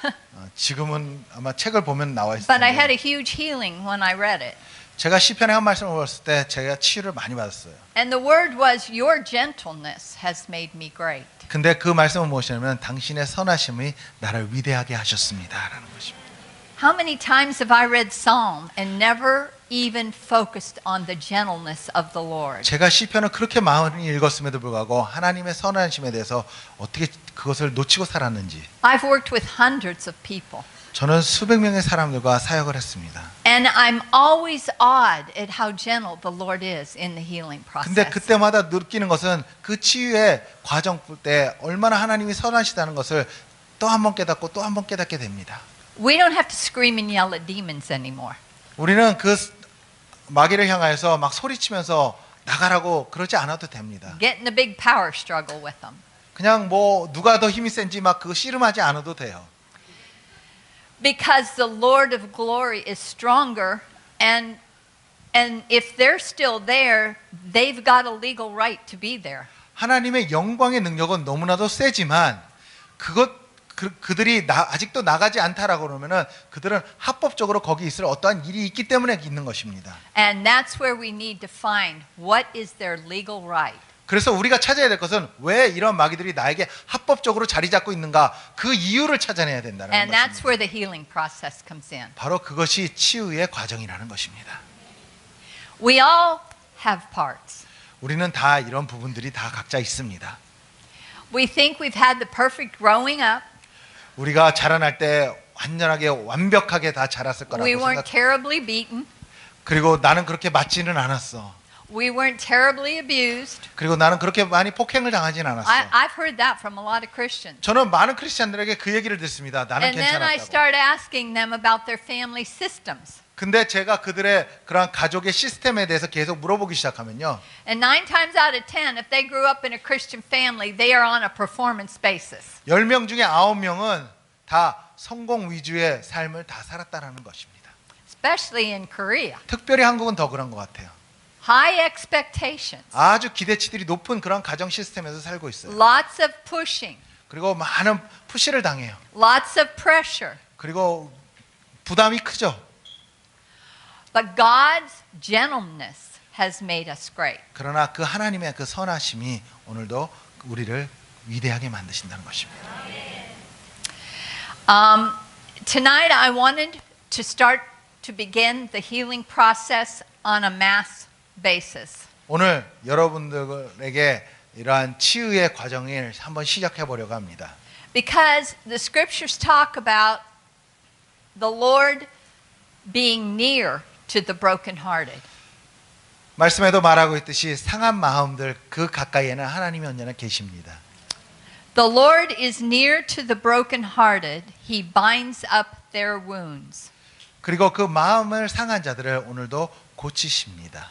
지금은 아마 책을 보면 나와 있을 But I had 텐데 a huge healing when I read it. 제가 시편의 한 말씀을 봤을 때 제가 치유를 많이 받았어요. And the word was, your gentleness has made me great. 근데 그 말씀은 무엇이냐면 당신의 선하심이 나를 위대하게 하셨습니다라는 것입니다. How many times have I read Psalm and never even focused on the gentleness of the Lord? 제가 시편을 그렇게 많이 읽었음에도 불구하고 하나님의 선하심에 대해서 어떻게 그것을 놓치고 살았는지 I've worked with hundreds of people. 저는 수백 명의 사람들과 사역을 했습니다. And I'm always awed at how gentle the Lord is in the healing 근데 process. 그때마다 느끼는 것은 그 치유의 과정 때 얼마나 하나님이 선하시다는 것을 또 한 번 깨닫고 또 한 번 깨닫게 됩니다. We don't have to scream and yell at demons anymore. 우리는 그 마귀를 향하여서 막 소리치면서 나가라고 그러지 않아도 됩니다. Get in a big power struggle with them. 그냥 뭐 누가 더 힘이 센지 막 그거 씨름하지 않아도 돼요. Because the Lord of glory is stronger, and if they're still there, they've got a legal right to be there. 하나님의 영광의 능력은 너무나도 세지만 그들이 아직도 나가지 않다라고 그러면은 그들은 합법적으로 거기 있을 어떠한 일이 있기 때문에 있는 것입니다. And that's where we need to find what is their legal right. 그래서 우리가 찾아야 될 것은 왜 이런 마귀들이 나에게 합법적으로 자리 잡고 있는가 그 이유를 찾아내야 된다는 And that's 것입니다. where the healing process comes in. 바로 그것이 치유의 과정이라는 것입니다. We all have parts. 우리는 다 이런 부분들이 다 각자 있습니다. We think we've had the perfect growing up. 우리가 자라날 때 완전하게 완벽하게 다 자랐을 거라고 We weren't 생각. terribly beaten. 그리고 나는 그렇게 맞지는 않았어. We weren't terribly abused. 그리고 나는 그렇게 많이 폭행을 당하진 않았어. I've heard that from a lot of Christians. 저는 많은 크리스찬들에게 그 얘기를 듣습니다. 나는 And then I 괜찮았다고. start asking them about their family systems. 근데 제가 그들의 그러한 가족의 시스템에 대해서 계속 물어보기 시작하면요. And 9 times out of 10, if they grew up in a Christian family, they are on a performance basis. 10명 중에 9명은 다 성공 위주의 삶을 다 살았다는 것입니다. Especially in Korea. 특별히 한국은 더 그런 것 같아요. High expectations. 아주 기대치들이 높은 그런 가정 시스템에서 살고 있어요. Lots of pushing. 그리고 많은 푸시를 당해요. Lots of pressure. 그리고 부담이 크죠. But God's gentleness has made us great. 그러나 그 하나님의 그 선하심이 오늘도 우리를 위대하게 만드신다는 것입니다. Tonight I wanted to start to begin the healing process on a mass basis. 오늘 여러분들에게 이러한 치유의 과정을 한번 시작해 보려고 합니다. Because the scriptures talk about the Lord being near to the brokenhearted. 말씀에도 말하고 있듯이 상한 마음들 그 가까이에는 하나님이 언제나 계십니다. The Lord is near to the brokenhearted. He binds up their wounds. 그리고 그 마음을 상한 자들을 오늘도 고치십니다.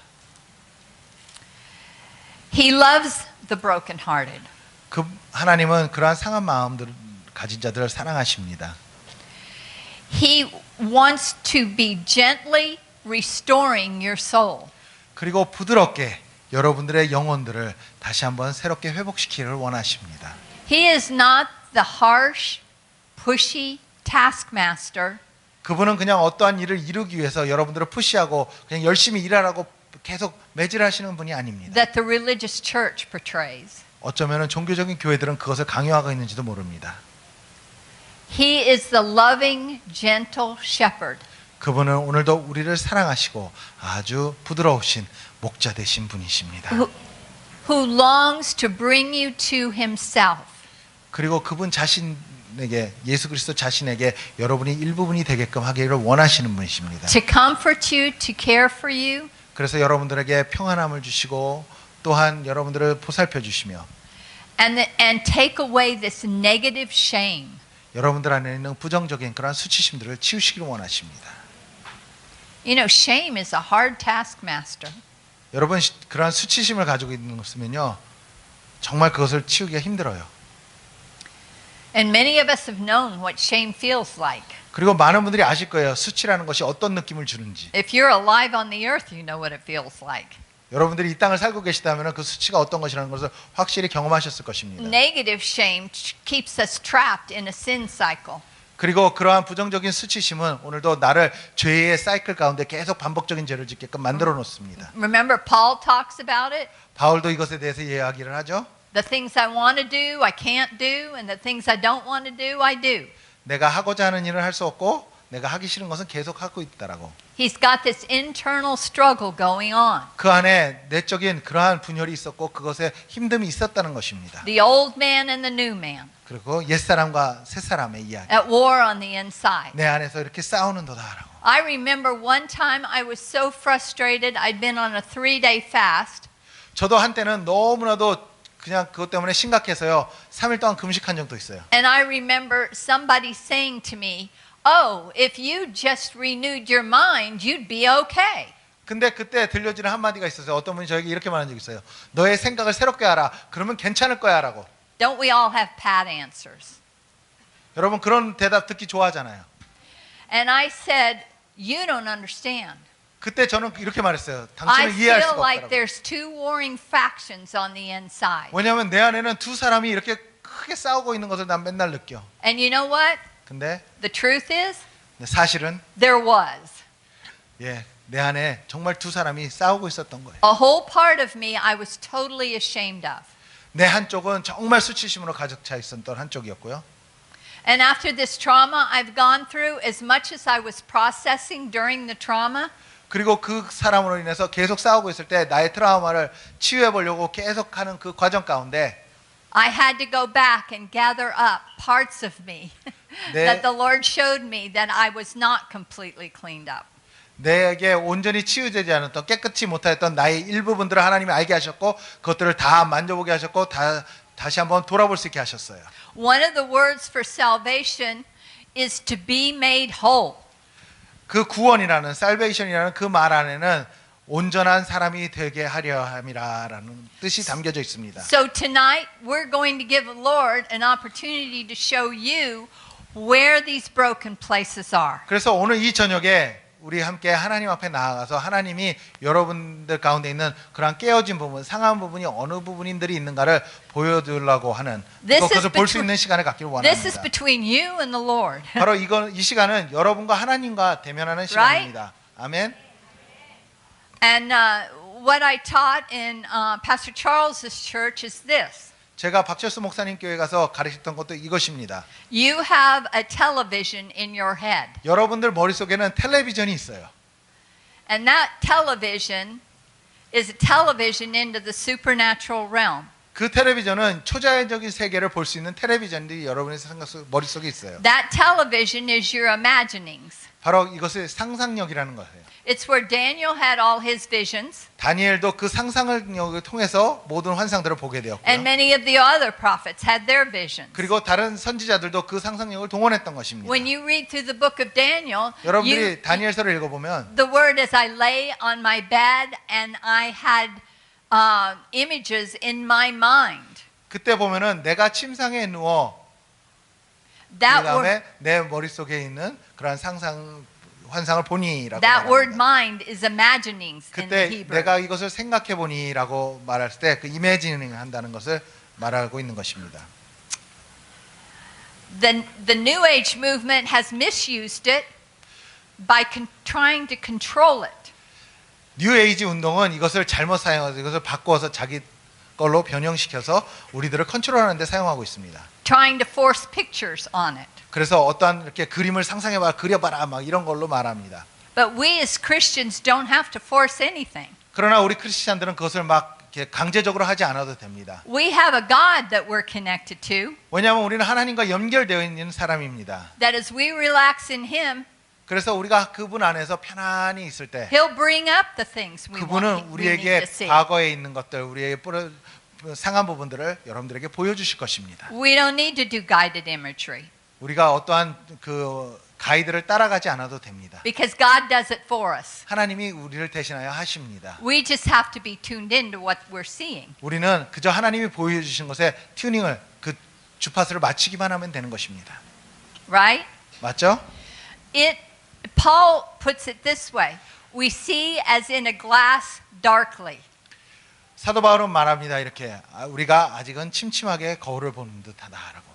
He loves the brokenhearted. 그 하나님은 그러한 상한 마음들을 가진 자들을 사랑하십니다. He wants to be gently restoring your soul. 그리고 부드럽게 여러분들의 영혼들을 다시 한번 새롭게 회복시키기를 원하십니다. He is not the harsh, pushy taskmaster. 그분은 그냥 어떠한 일을 이루기 위해서 여러분들을 푸시하고 그냥 열심히 일하라고 계속 매질하시는 분이 아닙니다. That the religious church portrays. 어쩌면 종교적인 교회들은 그것을 강요하고 있는지도 모릅니다. He is the loving, gentle shepherd. 그분은 오늘도 우리를 사랑하시고 아주 부드러우신 목자 되신 분이십니다. Who longs to bring you to himself. 그리고 그분 자신에게 예수 그리스도 자신에게 여러분이 일부분이 되게끔 하기를 원하시는 분이십니다. To comfort you, to care for you. 그래서 여러분들에게 평안함을 주시고 또한 여러분들을 보살펴 주시며 And take away this negative shame. 여러분들 안에 있는 부정적인 그런 수치심들을 치우시기를 원하십니다. You know, shame is a hard taskmaster. 여러분 그러한 수치심을 가지고 있는 것이면요 정말 그것을 치우기가 힘들어요. And many of us have known what shame feels like. 그리고 많은 분들이 아실 거예요. 수치라는 것이 어떤 느낌을 주는지. If you're alive on the earth, you know what it feels like. 여러분들이 이 땅을 살고 계시다면 그 수치가 어떤 것이라는 것을 확실히 경험하셨을 것입니다. Negative shame keeps us trapped in a sin cycle. 그리고 그러한 부정적인 수치심은 오늘도 나를 죄의 사이클 가운데 계속 반복적인 죄를 짓게끔 만들어 놓습니다. Remember, Paul talks about it. 바울도 이것에 대해서 이야기를 하죠. The things I want to do, I can't do, and the things I don't want to do, I do. 내가 하고자 하는 일을 할 수 없고 내가 하기 싫은 것은 계속 하고 있다라고. He's got this internal struggle going on. 그 안에 내적인 그러한 분열이 있었고 그것에 힘듦이 있었다는 것입니다. The old man and the new man 그리고 옛사람과 새사람의 이야기. at war on the inside. 내 안에서 이렇게 싸우는도다라고. I remember one time I was so frustrated. I'd been on a 3-day fast. 저도 한때는 너무나도 그냥 그것 때문에 심각해서요. 3일 동안 금식한 적도 있어요. And I remember somebody saying to me, "Oh, if you just renewed your mind, you'd be okay." 근데 그때 들려지는 한마디가 있었어요. 어떤 분이 저에게 이렇게 말한 적이 있어요. 너의 생각을 새롭게 하라. 그러면 괜찮을 거야 라고. Don't we all have pat answers? 여러분 그런 대답 듣기 좋아하잖아요. And I said, "You don't understand. 그때 저는 이렇게 말했어요. I 당신은 이해할 feel 수가 like 없다라고. there's two warring factions on the inside. 왜냐하면 내 안에는 두 사람이 이렇게 크게 싸우고 있는 것을 난 맨날 느껴. And you know what? 근데 The truth is, 사실은 there was. 내 안에 정말 두 사람이 싸우고 있었던 거예요. A whole part of me I was totally ashamed of. 내 한쪽은 정말 수치심으로 가득 차 있었던 한쪽이었고요. And after this trauma I've gone through, as much as I was processing during the trauma, 그리고 그 사람으로 인해서 계속 싸우고 있을 때 나의 트라우마를 치유해 보려고 계속하는 그 과정 가운데 I had to go back and gather up parts of me that the Lord showed me that I was not completely cleaned up. 내게 온전히 치유되지 않았던 깨끗이 못하였던 나의 일부분들을 하나님이 알게 하셨고 그것들을 다 만져보게 하셨고 다시 한번 돌아볼 수 있게 하셨어요. One of the words for salvation is to be made whole. 그 구원이라는 salvation이라는 그 말 안에는 온전한 사람이 되게 하려 함이라라는 뜻이 담겨져 있습니다. So tonight we're going to give the Lord an opportunity to show you where these broken places are. 그래서 오늘 이 저녁에 우리 함께 하나님 앞에 나아가서 하나님이 여러분들 가운데 있는 그런 깨어진 부분, 상한 부분이 어느 부분들이 있는가를 보여주려고 하는 그것을 볼 수 있는 시간을 갖기를 This is 원합니다. between you and the Lord. 바로 이 시간은 여러분과 하나님과 대면하는 시간입니다. 아멘. And what I taught in Pastor Charles's church is this. 제가 박철수 목사님 교회 가서 가르쳤던 것도 이것입니다. You have a television in your head. 여러분들 머릿속에는 텔레비전이 있어요. And that television is a television into the supernatural realm. 그 텔레비전은 초자연적인 세계를 볼 수 있는 텔레비전이 여러분의 머릿속에 있어요. That television is your imaginings. 바로 이것을 상상력이라는 거예요. It's where Daniel had all his visions. 다니엘도 그 상상력을 통해서 모든 환상들을 보게 되었고요. And many of the other prophets had their visions. 그리고 다른 선지자들도 그 상상력을 동원했던 것입니다. When you read through the book of Daniel, 여러분들이 다니엘서를 읽어보면 the word is I lay on my bed and I had images in my mind. 그때 보면은 내가 침상에 누워 그다음에 내 머릿속에 있는 그러한 환상을 보니라고 That word 말합니다. mind is imaginings in 그때 Hebrew. 내가 이것을 생각해 보니라고 말할 때 그 이미지닝 한다는 것을 말하고 있는 것입니다. The New Age movement has misused it by trying to control it. 뉴 에이지 운동은 이것을 잘못 사용해서 이것을 바꿔서 자기 걸로 변형시켜서 우리들을 컨트롤하는 데 사용하고 있습니다. Trying to force pictures on it. 그래서 어떠한 이렇게 그림을 상상해봐, 그려봐라 막 이런 걸로 말합니다. But we as Christians don't have to force anything. 그러나 우리 크리스찬들은 그것을 막 이렇게 강제적으로 하지 않아도 됩니다. We have a God that we're connected to. 왜냐하면 우리는 하나님과 연결되어 있는 사람입니다. That as we relax in Him, 그래서 우리가 그분 안에서 편안히 있을 때 He'll bring up the things we 그분은 need 우리에게 to see. 과거에 있는 것들, 우리의 상한 부분들을 여러분들에게 보여주실 것입니다. We don't need to do guided imagery. 우리가 어떠한 그 가이드를 따라가지 않아도 됩니다. Because God does it for us. 하나님이 우리를 대신하여 하십니다. We just have to be tuned into what we're seeing. 우리는 그저 하나님이 보여주신 것에 튜닝을 그 주파수를 맞추기만 하면 되는 것입니다. Right? 맞죠? Paul puts it this way. We see as in a glass darkly. 사도 바울은 말합니다. 이렇게 우리가 아직은 침침하게 거울을 보는 듯하다라고.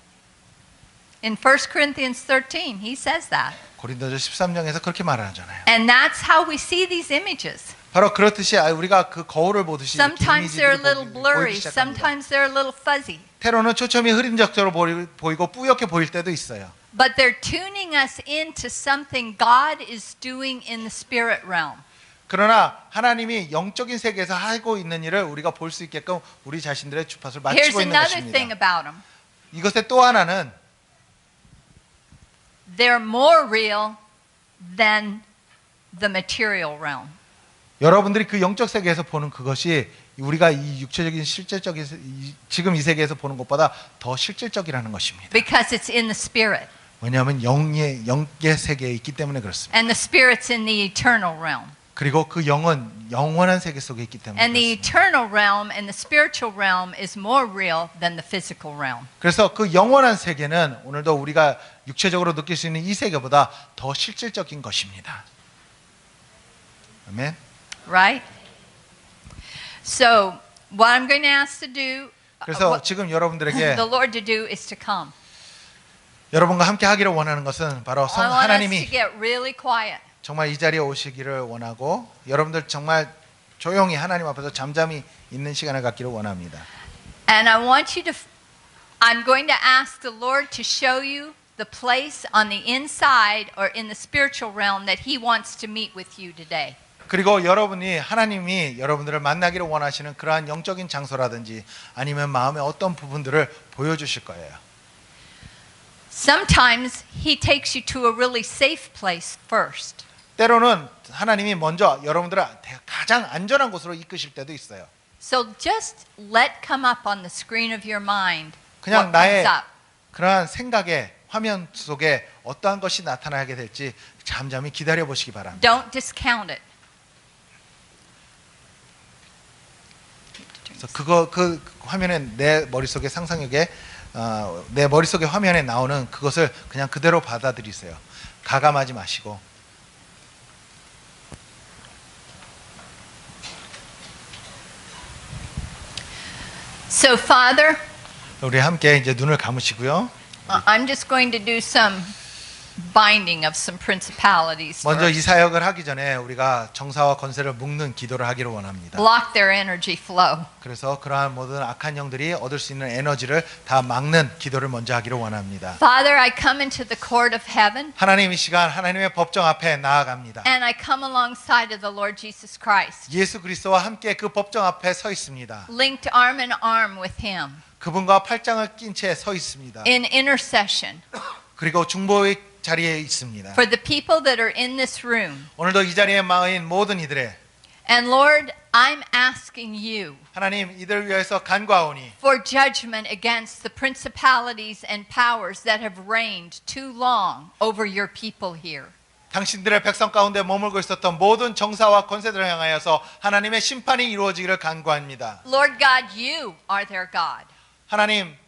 In 1 Corinthians 13, he says that. 고린도서 13장에서 그렇게 말하잖아요. And that's how we see these images. 바로 그렇듯이 우리가 그 거울을 보듯이 Sometimes they're a 이미지들을 little blurry, 보이기 시작합니다. sometimes they're a little fuzzy. 때로는 초점이 흐림적으로 보이고 뿌옇게 보일 때도 있어요. But they're tuning us into something God is doing in the spirit realm. 그러나 하나님이 영적인 세계에서 하고 있는 일을 우리가 볼 수 있게끔 우리 자신들의 주파수를 Here's 맞추고 있는 another thing 것입니다. about them. 이것의 또 하나는 They're more real than the material realm. 여러분들이 그 영적 세계에서 보는 그것이 우리가 이 육체적인 실질적인 지금 이 세계에서 보는 것보다 더 실질적이라는 것입니다. Because it's in the spirit. 왜냐하면 영의 세계에 있기 때문에 그렇습니다. And the spirit's in the eternal realm. 그리고 그 영은 영원한 세계 속에 있기 때문에 And the 그렇습니다. eternal realm and the spiritual realm is more real than the physical realm. 그래서 그 영원한 세계는 오늘도 우리가 육체적으로 느낄 수 있는 이 세계보다 더 실질적인 것입니다. 아멘. Right? So, what I'm going to ask to do 그래서 what 지금 여러분들에게 the Lord to do is to come. 여러분과 함께 하기를 원하는 것은 바로 I want us to 하나님이 get really quiet. 정말 이 자리에 오시기를 원하고 여러분들 정말 조용히 하나님 앞에서 잠잠히 있는 시간을 갖기를 원합니다. And I want you to, I'm going to ask the Lord to show you the place on the inside or in the spiritual realm that He wants to meet with you today. 그리고 여러분이 하나님이 여러분들을 만나기를 원하시는 그러한 영적인 장소라든지 아니면 마음의 어떤 부분들을 보여주실 거예요. Sometimes He takes you to a really safe place first. 때로는 하나님이 먼저 여러분들을 가장 안전한 곳으로 이끄실 때도 있어요. So just let come up on the screen of your mind 그냥 what 나의 comes up. 그러한 생각의 화면 속에 어떠한 것이 나타나게 될지 잠잠히 기다려 보시기 바랍니다. Don't discount it. 그래서 그 화면에 내 머릿속에 상상력에 내 머릿속의 화면에 나오는 그것을 그냥 그대로 받아들이세요. 가감하지 마시고. So Father, 우리 함께 이제 눈을 감으시고요. I'm just going to do some binding of some principalities 먼저 이 first. 사역을 하기 전에 우리가 정사와 권세를 묶는 기도를 하기를 원합니다. Block their energy flow. 그래서 그러한 모든 악한 영들이 얻을 수 있는 에너지를 다 막는 기도를 먼저 하기를 원합니다. Father, I come into the court of heaven 하나님 이 시간 하나님의 법정 앞에 나아갑니다. and I come alongside of the Lord Jesus Christ, 예수 그리스도와 함께 그 법정 앞에 서 있습니다. linked arm in arm with Him 그분과 팔짱을 낀 채 서 있습니다. in intercession 그리고 중보의 자리에 있습니다. for the people that are in this room. 오늘도 이 자리에 모인 모든 이들의 And Lord, I'm asking you 하나님 이들을 위해서 간구하오니 for judgment against the principalities and powers that have reigned too long over your people here. 당신들의 백성 가운데 머물고 있었던 모든 정사와 권세들을 향하여서 하나님의 심판이 이루어지기를 간구합니다. Lord God, you are their God.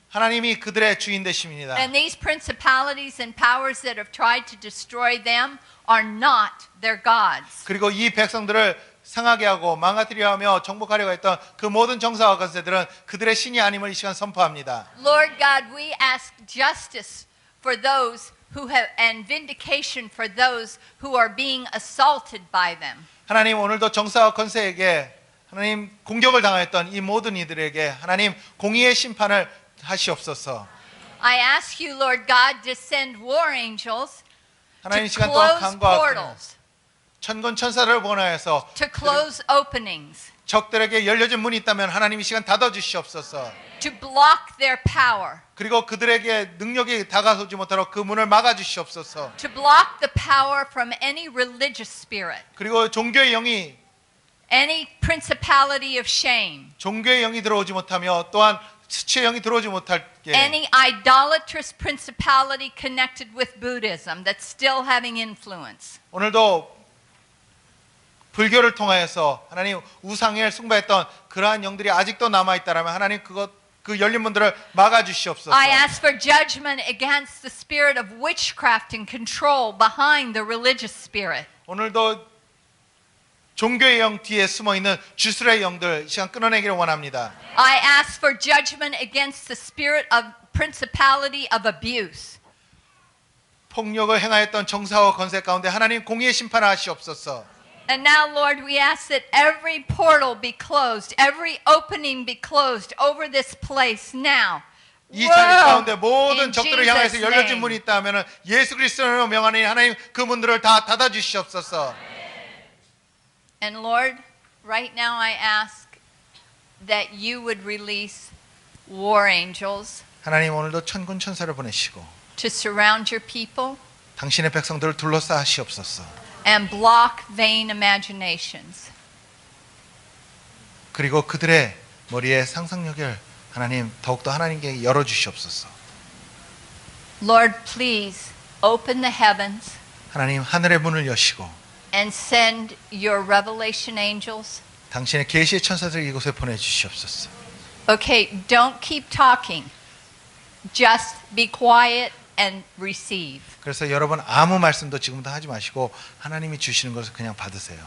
하나님이 그들의 주인 되십니다. And these principalities and powers that have tried to destroy them are not their gods. 그리고 이 백성들을 상하게 하고 망가뜨려 하며 정복하려고 했던 그 모든 정사와 권세들은 그들의 신이 아님을 이 시간 선포합니다. Lord God, we ask justice for those who have and vindication for those who are being assaulted by them. 하나님 오늘도 정사와 권세에게 하나님 공격을 당하였던 이 모든 이들에게 하나님 공의의 심판을 하시옵소서. I ask you, Lord God, to send war angels 하나님 to 이 시간 동안 close 간구하고 portals, 천군 천사를 보내어서 to close openings, 적들에게 열려진 문이 있다면 하나님 이 시간 닫아 주시옵소서. to block their power, 그리고 그들에게 능력이 다가서지 못하도록 그 문을 막아 주시옵소서. to block the power from any religious spirit, 그리고 종교의 영이 any principality of shame, 종교의 영이 들어오지 못하며 또한 수치의 영이 들어오지 못할게. any idolatrous principality connected with Buddhism that's still having influence. 오늘도 불교를 통하여서 하나님 우상을 숭배했던 그러한 영들이 아직도 남아 있다라면 하나님 그 열린 문들을 막아 주시옵소서. I ask for judgment against the spirit of witchcraft and control behind the religious spirit. 오늘도 종교의 영 뒤에 숨어 있는 주술의 영들 이 시간 끊어내기를 원합니다. I ask for judgment against the spirit of principality of abuse. 폭력을 행하였던 정사와 권세 가운데 하나님 공의의 심판을 하시옵소서. And now, Lord, we ask that every portal be closed, every opening be closed over this place now. 이 자리 가운데 In 모든 적들을 향해서 Jesus' 열려진 name. 문이 있다면 예수 그리스도로 명하니 하나님 그 문들을 다 닫아 주시옵소서. And Lord, right now I ask that you would release war angels 하나님 오늘도 천군 천사를 보내시고 to surround your people 당신의 백성들을 둘러싸 하시옵소서. and block vain imaginations. 그리고 그들의 머리에 상상력을 하나님 더욱더 하나님께 열어 주시옵소서. Lord, please open the heavens 하나님 하늘의 문을 여시고 and send your revelation angels. 당신의 계시의 천사들을 이곳에 보내 주시옵소서. Okay, don't keep talking. Just be quiet and receive. 그래서 여러분 아무 말씀도 지금부터 하지 마시고 하나님이 주시는 것을 그냥 받으세요.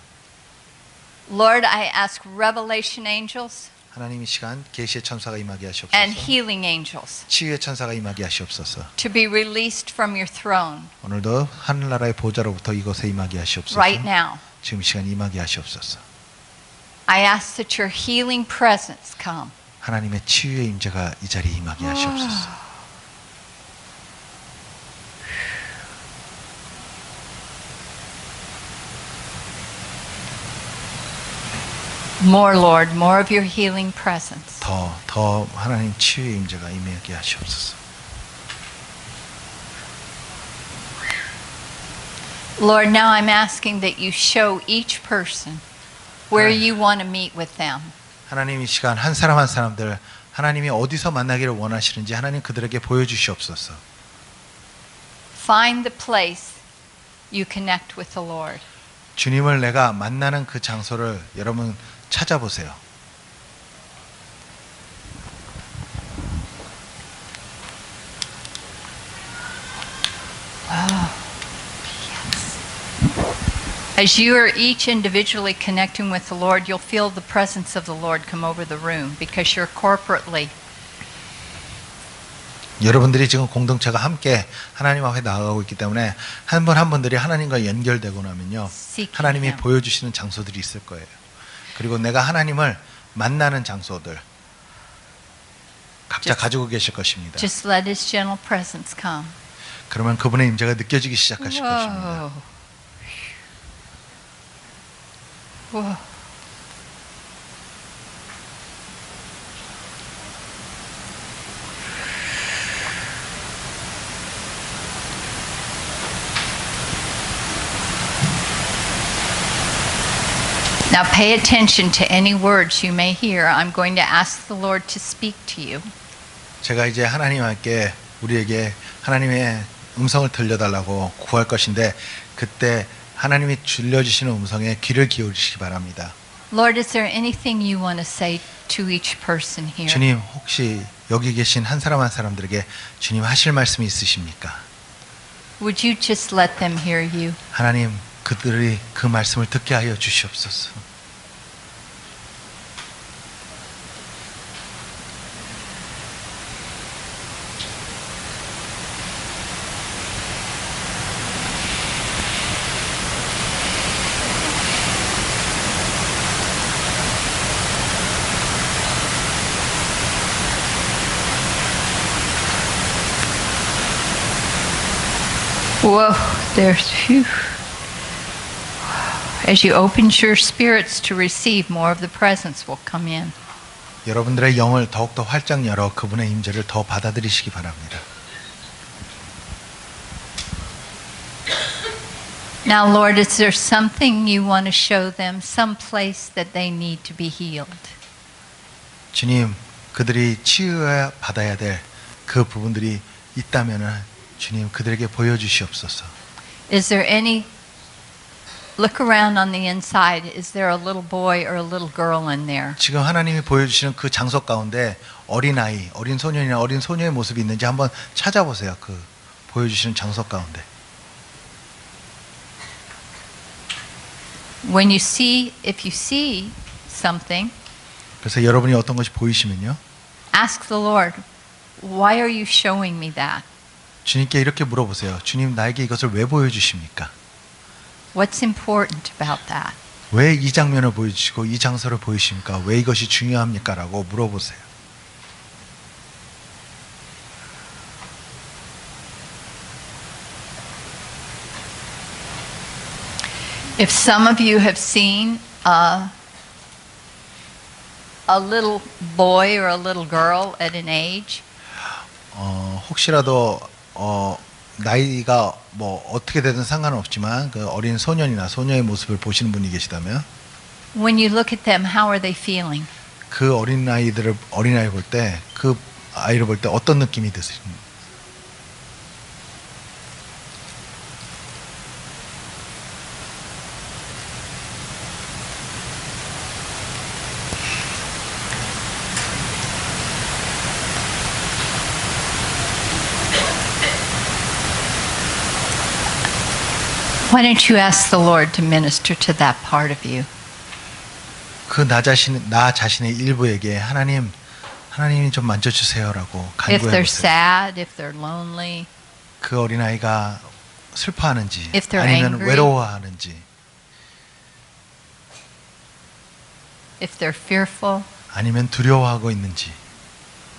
Lord, I ask revelation angels 하나님 이 시간 계시의 천사가 임하게 and 하시옵소서. healing angels 치유의 천사가 임하게 하시옵소서. to be released from your throne 오늘도 하늘나라의 보좌로부터 이곳에 임하게 하시옵소서. right now. 지금 이 시간 임하게 하시옵소서. I ask that your healing presence come. 하나님의 치유의 임재가 이 자리에 임하게 하시옵소서. More, Lord, more of your healing presence. 더 하나님 치유의 임재가 임하게 하시옵소서. Lord, now I'm asking that you show each person where you want to meet with them. 하나님 이 시간 한 사람 한 사람들 하나님이 어디서 만나기를 원하시는지 하나님 그들에게 보여주시옵소서. Find the place you connect with the Lord. 주님을 내가 만나는 그 장소를 여러분 찾아보세요. As you are each individually connecting with the Lord, you'll feel the presence of the Lord come over the room because you're corporately. 여러분들이 지금 공동체가 함께 하나님 앞에 나아가고 있기 때문에 한 분 한 분들이 하나님과 연결되고 나면요 하나님이 Him. 보여주시는 장소들이 있을 거예요. 그리고 내가 하나님을 만나는 장소들 각자 가지고 계실 것입니다. Just let His gentle presence come. 그러면 그분의 임재가 느껴지기 시작하실 것입니다. Whoa. Whoa. Now pay attention to any words you may hear. I'm going to ask the Lord to speak to you. 제가 이제 하나님께 우리에게 하나님의 음성을 들려달라고 구할 것인데 그때 하나님이 들려주시는 음성에 귀를 기울이시기 바랍니다. Lord, is there anything you want to say to each person here? 주님 혹시 여기 계신 한 사람 한 사람들에게 주님 하실 말씀이 있으십니까? Would you just let them hear you? 하나님 그들이 그 말씀을 듣게 하여 주시옵소서. Whoa, there's phew. As you open your spirits to receive, more of the presence will come in. 여러분들의 영을 더욱더 활짝 열어 그분의 임재를 더 받아들이시기 바랍니다. Now, Lord, is there something you want to show them, some place that they need to be healed? 주님 그들이 치유해 받아야 될 그 부분들이 있다면은 주님 그들에게 보여주시옵소서. Is there any, look around on the inside, is there a little boy or a little girl in there? 지금 하나님이 보여주시는 그 장소 가운데 어린아이, 어린 소년이나 어린 소녀의 모습이 있는지 한번 찾아보세요. 그 보여주시는 장소 가운데. When you see, if you see something, 그래서 여러분이 어떤 것이 보이시면요. ask the Lord, why are you showing me that? 주님께 이렇게 물어보세요. 주님 나에게 이것을 왜 보여주십니까? What's important about that? 왜 이 장면을 보여주시고 이 장소를 보이십니까? 왜 이것이 중요합니까? 라고 물어보세요. If some of you have seen a little boy or a little girl at an age, 혹시라도 나이가 뭐 어떻게 되든 상관은 없지만 그 어린 소년이나 소녀의 모습을 보시는 분이 계시다면 when you look at them, how are they feeling? 그 어린아이 볼 때 그 아이를 볼 때 어떤 느낌이 드십니까? Why don't you ask the Lord to minister to that part of you? 그 나 자신의 일부에게 하나님이 좀 만져주세요라고 If 간구해 they're 보세요. sad, if they're lonely, 그 어린아이가 슬퍼하는지 If they're 아니면 angry. 외로워하는지 if they're fearful, 아니면 두려워하고 있는지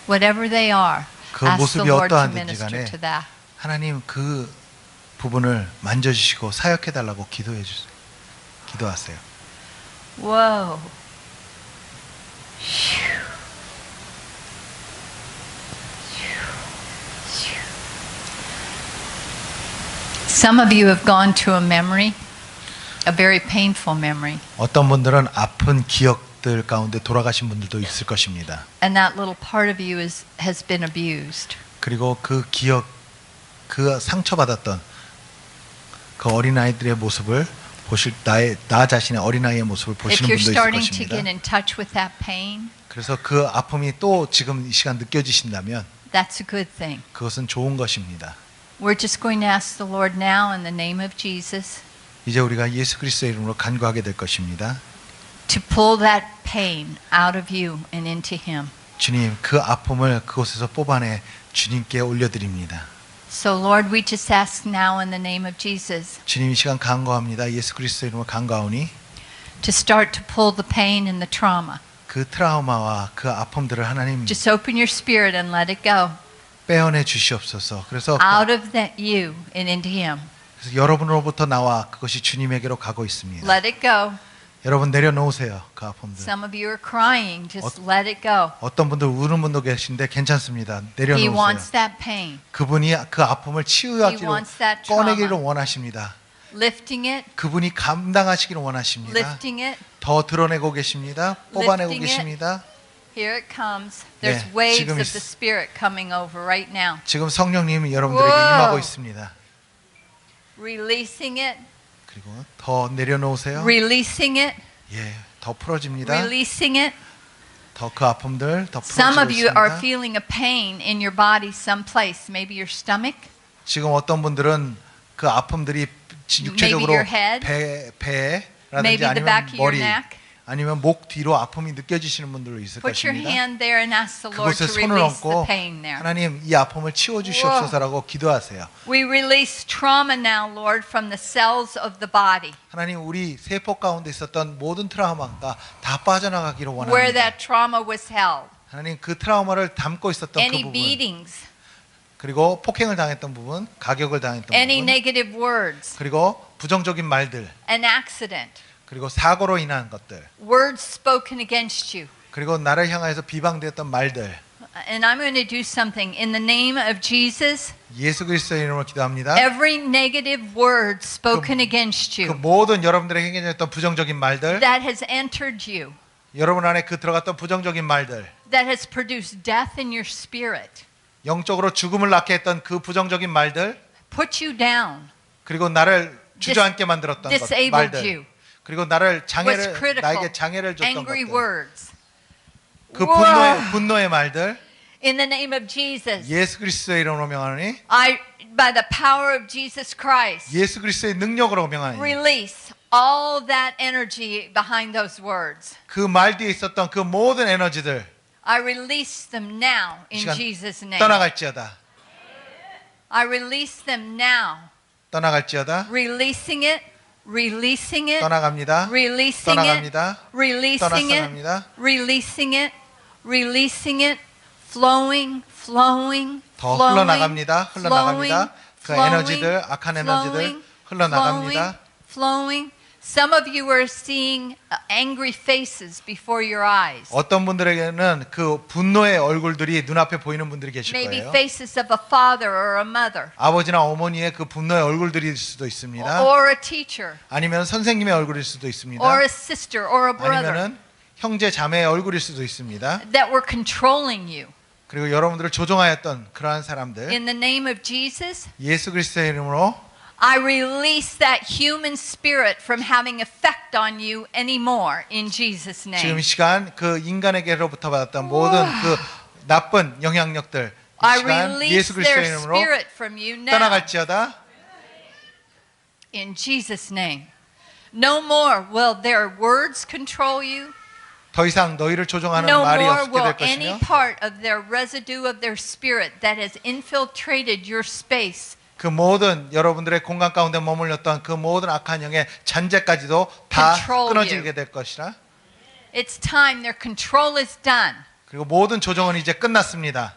whatever they are, 그 ask the 모습이 Lord to 어떠하든지 minister 간에 to that. 하나님 그 부분을 만져주시고 사역해달라고 기도하세요. Whoa. Some of you have gone to a memory, a very painful memory, 어떤 분들은 아픈 기억들 가운데 돌아가신 분들도 있을 것입니다. and that little part of you has been abused. 그리고 그 기억, 그 상처받았던 그 어린아이들의 모습을 보실 나 자신의 어린아이의 모습을 If 보시는 you're 분도 있을 starting to get 것입니다. in touch with that pain, 그래서 그 아픔이 또 지금 이 시간 느껴지신다면 that's a good thing. 그것은 좋은 것입니다. We're just going to ask the Lord now in the name of Jesus 이제 우리가 예수 그리스도의 이름으로 간구하게 될 것입니다. to pull that pain out of you and into Him. 주님, 그 아픔을 그곳에서 뽑아내 주님께 올려드립니다. So Lord, we just ask now in the name of Jesus 주님, 이 시간 간구합니다. 예수 그리스도의 이름으로 간구하오니 to start to pull the pain and the trauma. 그 트라우마와 그 아픔들을 하나님 Just open your spirit and let it go 빼어내 주시옵소서. 그래서 out of that you and into Him. 여러분으로부터 나와 그것이 주님에게로 가고 있습니다. Let it go. 여러분 내려놓으세요. 그 아픔들. Some of you are crying. Just let it go. 어떤 분들 우는 분도 계신데 괜찮습니다. He 내려놓으세요. wants that pain. 그분이 그 아픔을 He 치유하기로 wants that trauma. 꺼내기를 원하십니다. Lifting it, 그분이 감당하시기를 원하십니다. lifting it. 더 드러내고 계십니다. 뽑아내고 Lifting it. 계십니다. Here it comes. There's 네, waves 지금 of the Spirit coming over right now. 지금 성령님이 여러분들에게 Whoa. 임하고 있습니다. Releasing it, 그리고 더 내려놓으세요. releasing it, 예, 더 풀어집니다. releasing it. 더 그 아픔들 더 Some of you 풀어지고 are 있습니다. feeling a pain in your body someplace, maybe your stomach, 지금 어떤 분들은 그 아픔들이 육체적으로 your head. 배라든지 maybe the 아니면 back of your 머리 neck. 아니면 목 뒤로 아픔이 느껴지시는 분들도 있을 Put your 것입니다. hand there and ask the Lord 그곳에 to 손을 release the 얹고 pain there. 하나님 이 아픔을 치워주시옵소서라고 기도하세요. We release trauma now, Lord, from the cells of the body, 하나님 우리 세포 가운데 있었던 모든 트라우마가 다 빠져나가기를 where 원합니다. that trauma was held. 하나님 그 트라우마를 담고 있었던 그 Any 부분 beatings, 그리고 폭행을 당했던 부분, 가격을 당했던 any 부분 negative words, 그리고 부정적인 말들 an accident, 그리고 사고로 인한 것들 words spoken against you. 그리고 나를 향해서 비방되었던 말들 And I'm going to do something in the name of Jesus. 예수 그리스도의 이름으로 기도합니다. Every negative word spoken against 그 you 모든 여러분들의 행해졌던 부정적인 말들 that has entered you, 여러분 안에 그 들어갔던 부정적인 말들 that has produced death in your spirit, 영적으로 죽음을 낳게 했던 그 부정적인 말들 put you down, 그리고 나를 주저앉게 만들었던 것, disabled 말들 you, 그리고 나를 was critical, 나에게 장애를 줬던 angry 것들 words. 그 Whoa. 분노의 말들 In the name of Jesus, 예수 그리스도의 이름으로 명하노니 by the power of Jesus Christ, 예수 그리스도의 능력으로 명하노니 release all that energy behind those words. 그 말 뒤에 있었던 그 모든 에너지들 I release them now in 시간 Jesus' name. 떠나갈지어다 I release them now. 떠나갈지어다 Releasing it, releasing it, 떠나갑니다 releasing it, 떠나갑니다 releasing it, 떠나갑니다 releasing it, releasing it, flowing, flowing, 더 flowing, 흘러나갑니다 흘러나갑니다 그 flowing, 에너지들 악한 에너지들 flowing, 흘러나갑니다 flowing. Some of you are seeing angry faces before your eyes. 어떤 분들에게는 그 분노의 얼굴들이 눈앞에 보이는 분들이 계실 Maybe 거예요. faces of a father or a mother 아버지나 어머니의 그 분노의 얼굴들일 수도 있습니다. or a teacher 아니면 선생님의 얼굴일 수도 있습니다. or a sister or a brother 아니면은 형제 자매의 얼굴일 수도 있습니다. that were controlling you. 그리고 여러분들을 조종하였던 그러한 사람들 In the name of Jesus, 예수 그리스도의 이름으로 I release that human spirit from having effect on you anymore in Jesus' 지금 name. 이 시간 그 인간에게로부터 받았던 모든 그 나쁜 영향력들 이 I 시간 release 예수 their 그리스도의 이름으로 spirit from you now 떠나갈지어다. in Jesus' name. No more will their words control you. 더 이상 너희를 조종하는 No 말이 more 없게 will 될 any 것이며 part of their residue of their spirit that has infiltrated your space 그 모든 여러분들의 공간 가운데 머물렀던 그 모든 악한 영의 잔재까지도 다 Control 끊어지게 될 것이라. It's time. Their control is done. 그리고 모든 조종은 이제 끝났습니다.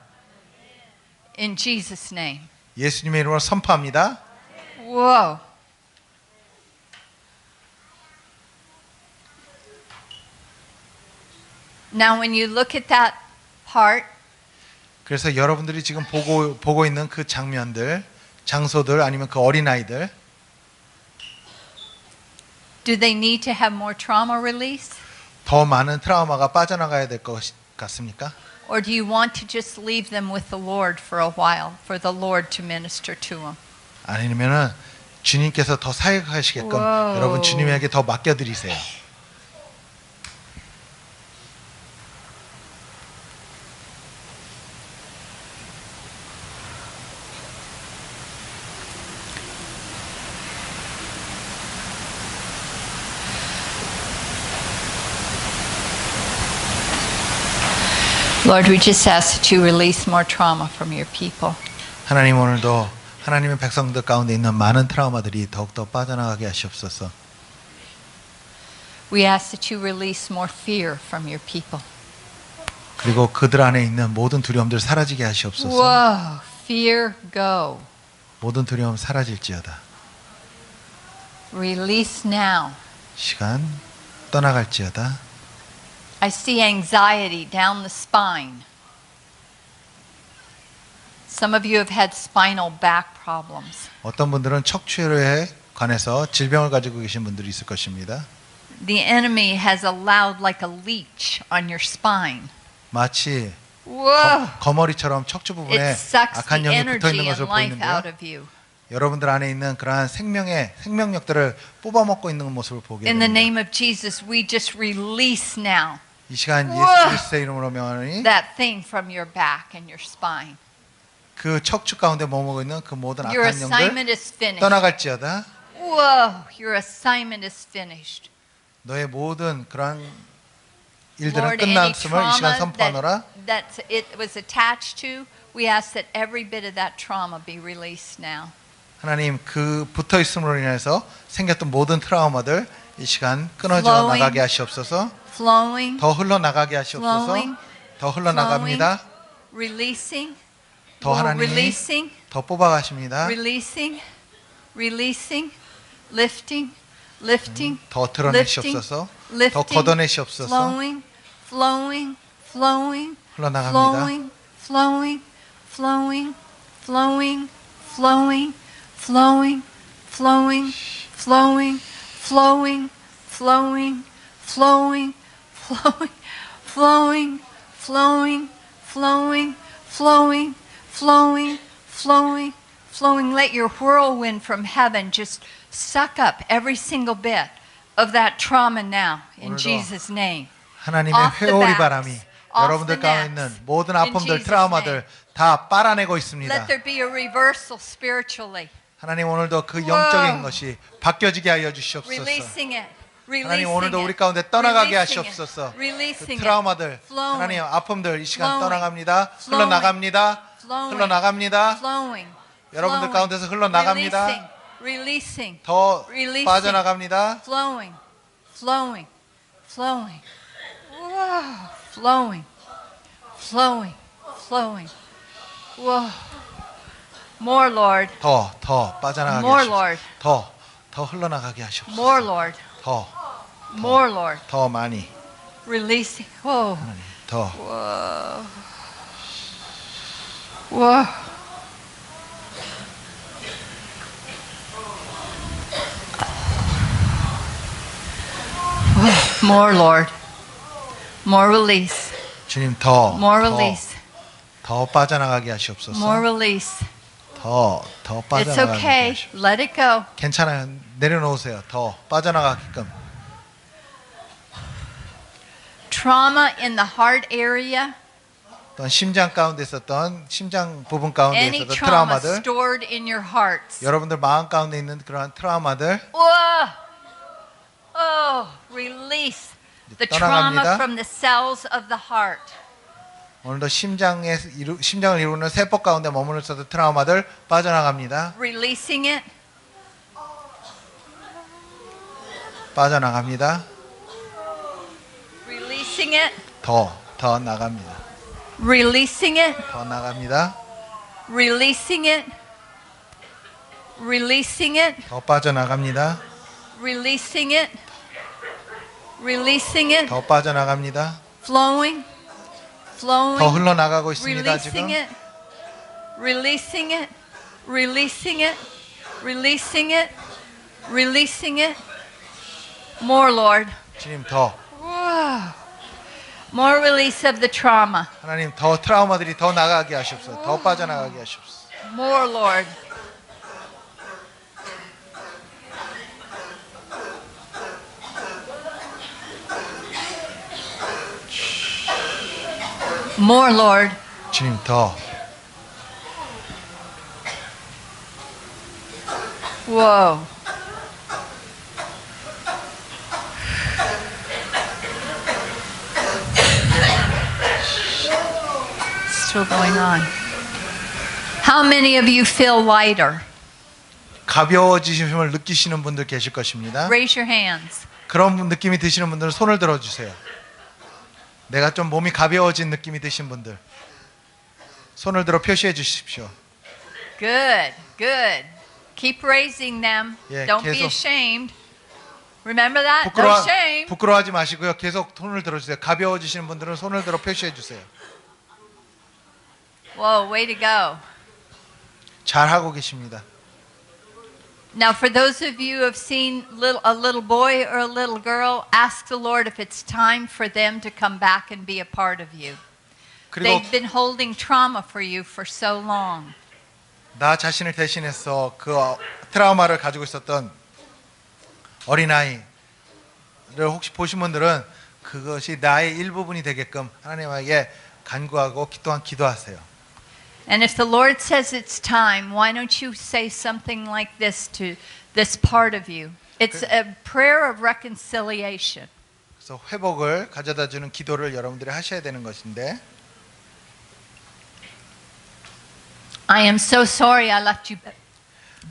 In Jesus' name. 예수님의 이름으로 선포합니다. Whoa. Now, when you look at that part, 그래서 여러분들이 지금 보고 있는 그 장면들, 장소들 아니면 그 어린아이들 do they need to have more trauma release? 더 많은 트라우마가 빠져나가야 될 것 같습니까? Or do you want to just leave them with the Lord for a while, for the Lord to minister to them? 아니면은 주님께서 더 사역하시게끔 와우. 여러분 주님에게 더 맡겨드리세요. Lord, we just ask that you release more trauma from your people. 하나님 오늘도 하나님의 백성들 가운데 있는 많은 트라우마들이 더욱더 빠져나가게 하시옵소서. We ask that you release more fear from your people. 그리고 그들 안에 있는 모든 두려움들 사라지게 하시옵소서. Whoa, fear go. 모든 두려움 사라질지어다. Release now. 시간 떠나갈지어다. I see anxiety down the spine. Some of you have had spinal back problems. 어떤 분들은 척추에 관해서 질병을 가지고 계신 분들이 있을 것입니다. The enemy has allowed like a leech on your spine. 마치 Whoa! 거머리처럼 척추 부분에 It sucks 악한 the 영이 붙어 energy 있는 것을 and life out 보이는데요. of you. 여러분들 안에 있는 그러한 생명력들을 뽑아먹고 있는 모습을 보게 In the 됩니다. name of Jesus, we just release now 이 시간 예수 우와! 그리스도의 이름으로 명하노니 that thing from your back and your spine. 그 척추 가운데 머무고 있는 그 모든 Your 악한 영들 assignment is finished. 떠나갈지어다. Whoa, your assignment is finished. 너의 모든 그러한 일들은 Lord, any 끝났음을 이 시간 trauma 선포하노라. that it was attached to, we ask that every bit of that trauma be released now. 하나님 그 붙어 있음으로 인해서 생겼던 모든 트라우마들 이 시간 끊어져 Flowing. 나가게 하시옵소서. Flowing, 더 흘러나가게 하시옵소서. flowing, 더 흘러나갑니다. releasing, 더 more 하나님이 releasing, 더 뽑아가십니다. releasing, releasing, lifting, lifting, 더 드러내시옵소서. 더 lifting, 걷어내시옵소서. flowing, flowing, flowing, 흘러나갑니다. flowing, flowing, flowing, flowing, flowing, flowing, flowing, flowing, flowing, flowing, flowing, flowing, flowing, flowing, flowing, flowing, flowing, flowing. Let your whirlwind from heaven just suck up every single bit of that trauma now in 오늘도 Jesus' name. 하나님의 Off the 회오리 backs, 바람이 off 여러분들 the 가운데 necks, 있는 모든 in 아픔들, Jesus' 트라우마들 다 빨아내고 있습니다. Let there be a reversal spiritually. 하나님 오늘도 그 Wow. 영적인 것이 바뀌어지게 하여 주시옵소서. Releasing it. 하나님 Releasing 오늘도 it. 우리 가운데 떠나가게 Releasing it. 하시옵소서. 그 Releasing it. 트라우마들, Flowing. 하나님 아픔들 이 시간 Flowing. 떠나갑니다. Flowing. 흘러나갑니다. Flowing. 흘러나갑니다. Flowing. 여러분들 Flowing. 가운데서 흘러나갑니다. Releasing. Releasing. 더 Releasing. 빠져나갑니다. Flowing. Flowing. Flowing. Whoa. Flowing. Flowing. Flowing. Whoa. More, Lord. 더 빠져나가게 More, 하시옵소서. Lord. 더 흘러나가게 하시옵소서. More, Lord. More, Lord. 더 많이 Releasing. Whoa. 하나님 더 Whoa. Whoa. More, Lord. More release. 주님 더 More release. 더 빠져나가게 하시옵소서. More release. 더 It's 빠져나가게 okay. 하시옵소서. Let it go. 괜찮아요. 내려놓으세요. 더 빠져나가게끔. Trauma in the heart area. 어떤 심장 가운데 있었던 심장 부분 가운데 Any 있었던 trauma 트라우마들, stored in your hearts. 여러분들 마음 가운데 있는 그러한 트라우마들 Whoa. Oh, release. The trauma 떠나갑니다. from the cells of the heart. 오늘도 심장을 이루는 세포 가운데 머무는 있었던 트라우마들 빠져나갑니다. Releasing it. 빠져나갑니다. Releasing it. 더 나갑니다. Releasing it. 더 나갑니다. Releasing it. Releasing it. 더 빠져나갑니다. Releasing it. Releasing it. 더 빠져나갑니다. Flowing. Flowing. 더 흘러나가고 있습니다. Releasing 지금 it. Releasing it. Releasing it. Releasing it. Releasing it. More, Lord. 주님 더 Whoa. More release of the trauma. 하나님 더 트라우마들이 더 나가게 하시옵소서. 더 빠져나가게 하시옵소서. More, Lord. More, Lord. 주님 더 Whoa. Still going on. How many of you feel lighter? 가벼워지심을 느끼시는 분들 계실 것입니다. Raise your hands. 그런 느낌이 드시는 분들은 손을 들어주세요. 내가 좀 몸이 가벼워진 느낌이 드신 분들 손을 들어 표시해 주십시오. Good, good. Keep raising them. 예, Don't be 계속. ashamed. Remember that? No shame. 부끄러워하지 마시고요. 계속 손을 들어주세요. 가벼워지시는 분들은 손을 들어 표시해 주세요. Whoa, way to go. 잘하고 계십니다. Now, for those of you who have seen a little boy or a little girl, ask the Lord if it's time for them to come back and be a part of you. 그리고 They've been holding trauma for you for so long. 나 자신을 대신해서 그 트라우마를 가지고 있었던 어린아이를 혹시 보신 분들은 그것이 나의 일부분이 되게끔 하나님에게 간구하고 또한 기도하세요. And if the Lord says it's time, why don't you say something like this to this part of you? It's a prayer of reconciliation. 그래서 회복을 가져다 주는 기도를 여러분들이 하셔야 되는 것인데 I am so sorry I left you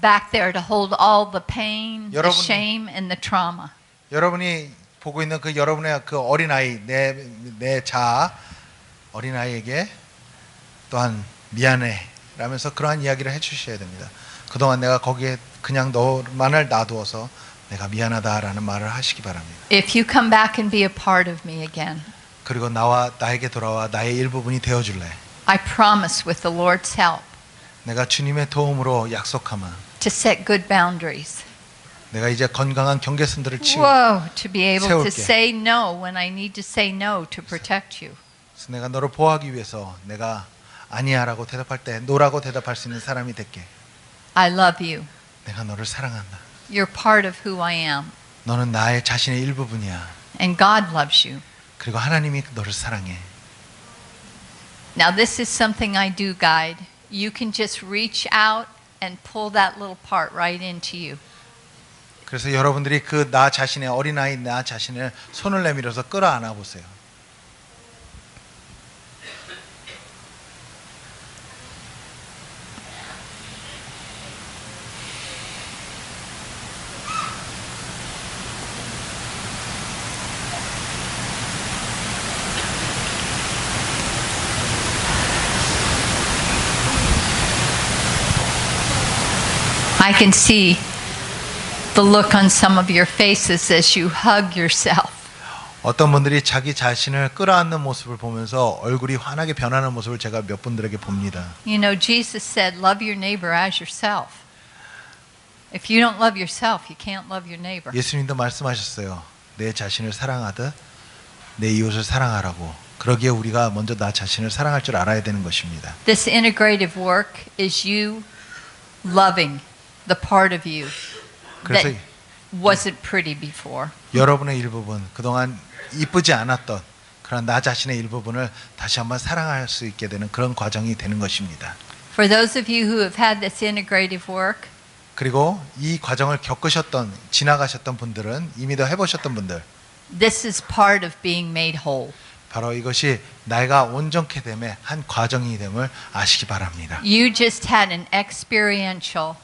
back there to hold all the pain, the 여러분- shame, and the trauma. 여러분이 보고 있는 그 여러분의 그 어린아이 내 자아 어린아이에게 또한 미안해 라면서 그러한 이야기를 해주셔야 됩니다. 그동안 내가 거기에 그냥 너만을 놔두어서 내가 미안하다라는 말을 하시기 바랍니다. If you come back and be a part of me again, 그리고 나에게 돌아와 나의 일부분이 되어줄래. I promise with the Lord's help 내가 주님의 도움으로 약속하마. to set good boundaries. 내가 이제 건강한 경계선들을 Whoa, to be able to 세울게. say no when I need to say no to protect you. 그래서 내가 너를 보호하기 위해서 내가 아니야라고 대답할 때 노라고 대답할 수 있는 사람이 될게. I love you. 내가 너를 사랑한다. You're part of who I am. 너는 나의 자신의 일부분이야. And God loves you. 그리고 하나님이 너를 사랑해. Now, this is something I do, guide. You can just reach out and pull that little part right into you. 그래서 여러분들이 그 나 자신의 어린아이 나 자신을 손을 내밀어서 끌어안아 보세요. I can see the look on some of your faces as you hug yourself. 어떤 분들이 자기 자신을 끌어안는 모습을 보면서 얼굴이 환하게 변하는 모습을 제가 몇 분들에게 봅니다. You know, Jesus said, love your neighbor as yourself. If you don't love yourself, you can't love your neighbor. 예수님도 말씀하셨어요. 내 자신을 사랑하듯 내 이웃을 사랑하라고. 그러기에 우리가 먼저 나 자신을 사랑할 줄 알아야 되는 것입니다. This integrative work is you loving the part of you 그래서 that wasn't pretty before. 여러분의 일부분, 그동안 이쁘지 않았던 그런 나 자신의 일부분을 다시 한번 사랑할 수 있게 되는 그런 과정이 되는 것입니다. For those of you who have had this integrative work, 그리고 이 과정을 겪으셨던, 지나가셨던 분들은 이미 더 해보셨던 분들 This is part of being made whole. 바로 이것이 내가 온전케 됨의 한 과정이 됨을 아시기 바랍니다. You just had an experiential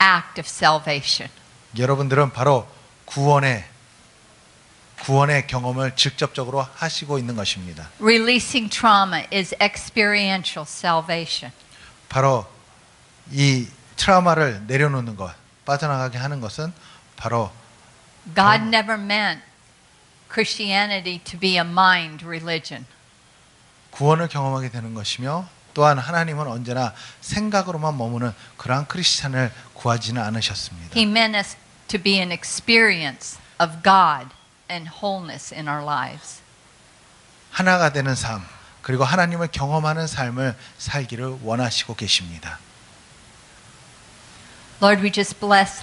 act of salvation. 여러분들은 바로 구원의 경험을 직접적으로 하시고 있는 것입니다. Releasing trauma is experiential salvation. 바로 이 트라우마를 내려놓는 것, 빠져나가게 하는 것은 바로 God never meant Christianity to be a mind religion. 구원을 경험하게 되는 것이며 또한 하나님은 언제나 생각으로만 머무는 그러한 크리스찬을 구하지는 않으셨습니다. He meant us to be an experience of God and wholeness in our lives. 하나가 되는 삶, 그리고 하나님을 경험하는 삶을 살기를 원하시고 계십니다. Lord, we just bless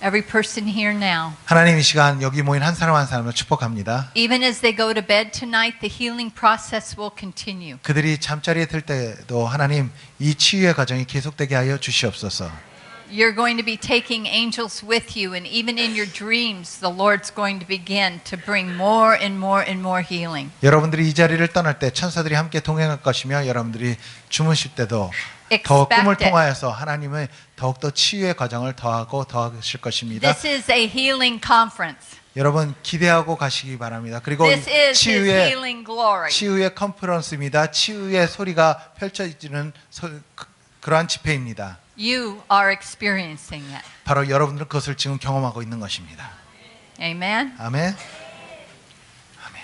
every person here now. 하나님 이 시간 여기 모인 한 사람 한 사람을 축복합니다. Even as they go to bed tonight, the healing process will continue. 그들이 잠자리에 들 때도 하나님 이 치유의 과정이 계속되게 하여 주시옵소서. You're going to be taking angels with you, and even in your dreams, the Lord's going to begin to bring more and more and more healing. 여러분들이 이 자리를 떠날 때 천사들이 함께 동행할 것이며 여러분들이 주무실 때도 더 꿈을 Expect it. 통하여서 하나님의 더욱더 치유의 과정을 더하실 것입니다. This is a healing conference. 여러분 기대하고 가시기 바랍니다. 그리고 This is His 치유의 healing glory. 컨퍼런스입니다. 치유의 소리가 펼쳐지는 그러한 집회입니다. You are experiencing it. 바로 여러분들은 그것을 지금 경험하고 있는 것입니다. Amen. 아멘. 아멘.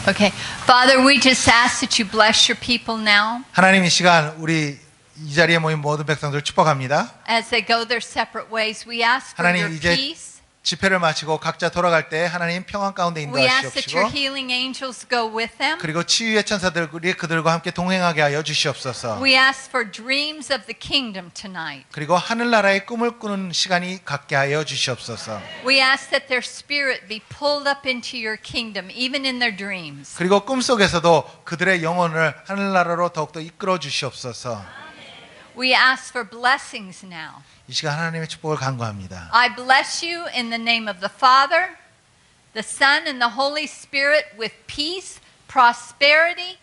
Okay. Father, we just ask that you bless your people now 하나님 이 시간 우리 이 자리에 모인 모든 백성들 축복합니다. as they go their separate ways. We ask for 하나님, your 이제 peace. 집회를 마치고 각자 돌아갈 때 하나님 평안 가운데 We ask that your 인도하시옵시고 healing angels go with them. 그리고 치유의 천사들이 그들과 함께 동행하게 하여 주시옵소서. We ask for dreams of the kingdom tonight. 그리고 하늘나라의 꿈을 꾸는 시간이 갖게 하여 주시옵소서. We ask that their spirit be pulled up into your kingdom, even in their dreams. 그리고 꿈속에서도 그들의 영혼을 하늘나라로 더욱더 이끌어 주시옵소서. We ask for blessings now. 이 시간 하나님의 축복을 간구합니다. I bless you in the name of the Father, the Son, and the Holy Spirit with peace, prosperity,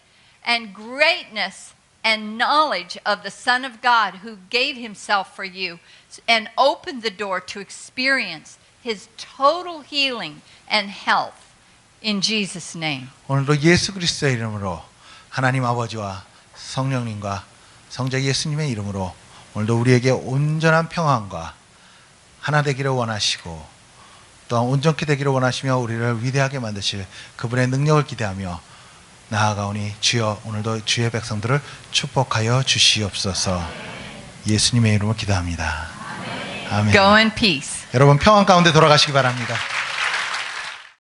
and greatness and knowledge of the Son of God who gave himself for you and opened the door to experience his total healing and health in Jesus' name. 오늘도 예수 그리스도의 이름으로 하나님 아버지와 성령님과 성자 예수님의 이름으로 오늘도 우리에게 온전한 평안과 하나 되기를 원하시고 또한 온전케 되기를 원하시며 우리를 위대하게 만드실 그분의 능력을 기대하며 나아가오니 주여 오늘도 주의 백성들을 축복하여 주시옵소서. 예수님의 이름으로 기도합니다. 아멘. Go in peace. 여러분 평안 가운데 돌아가시기 바랍니다.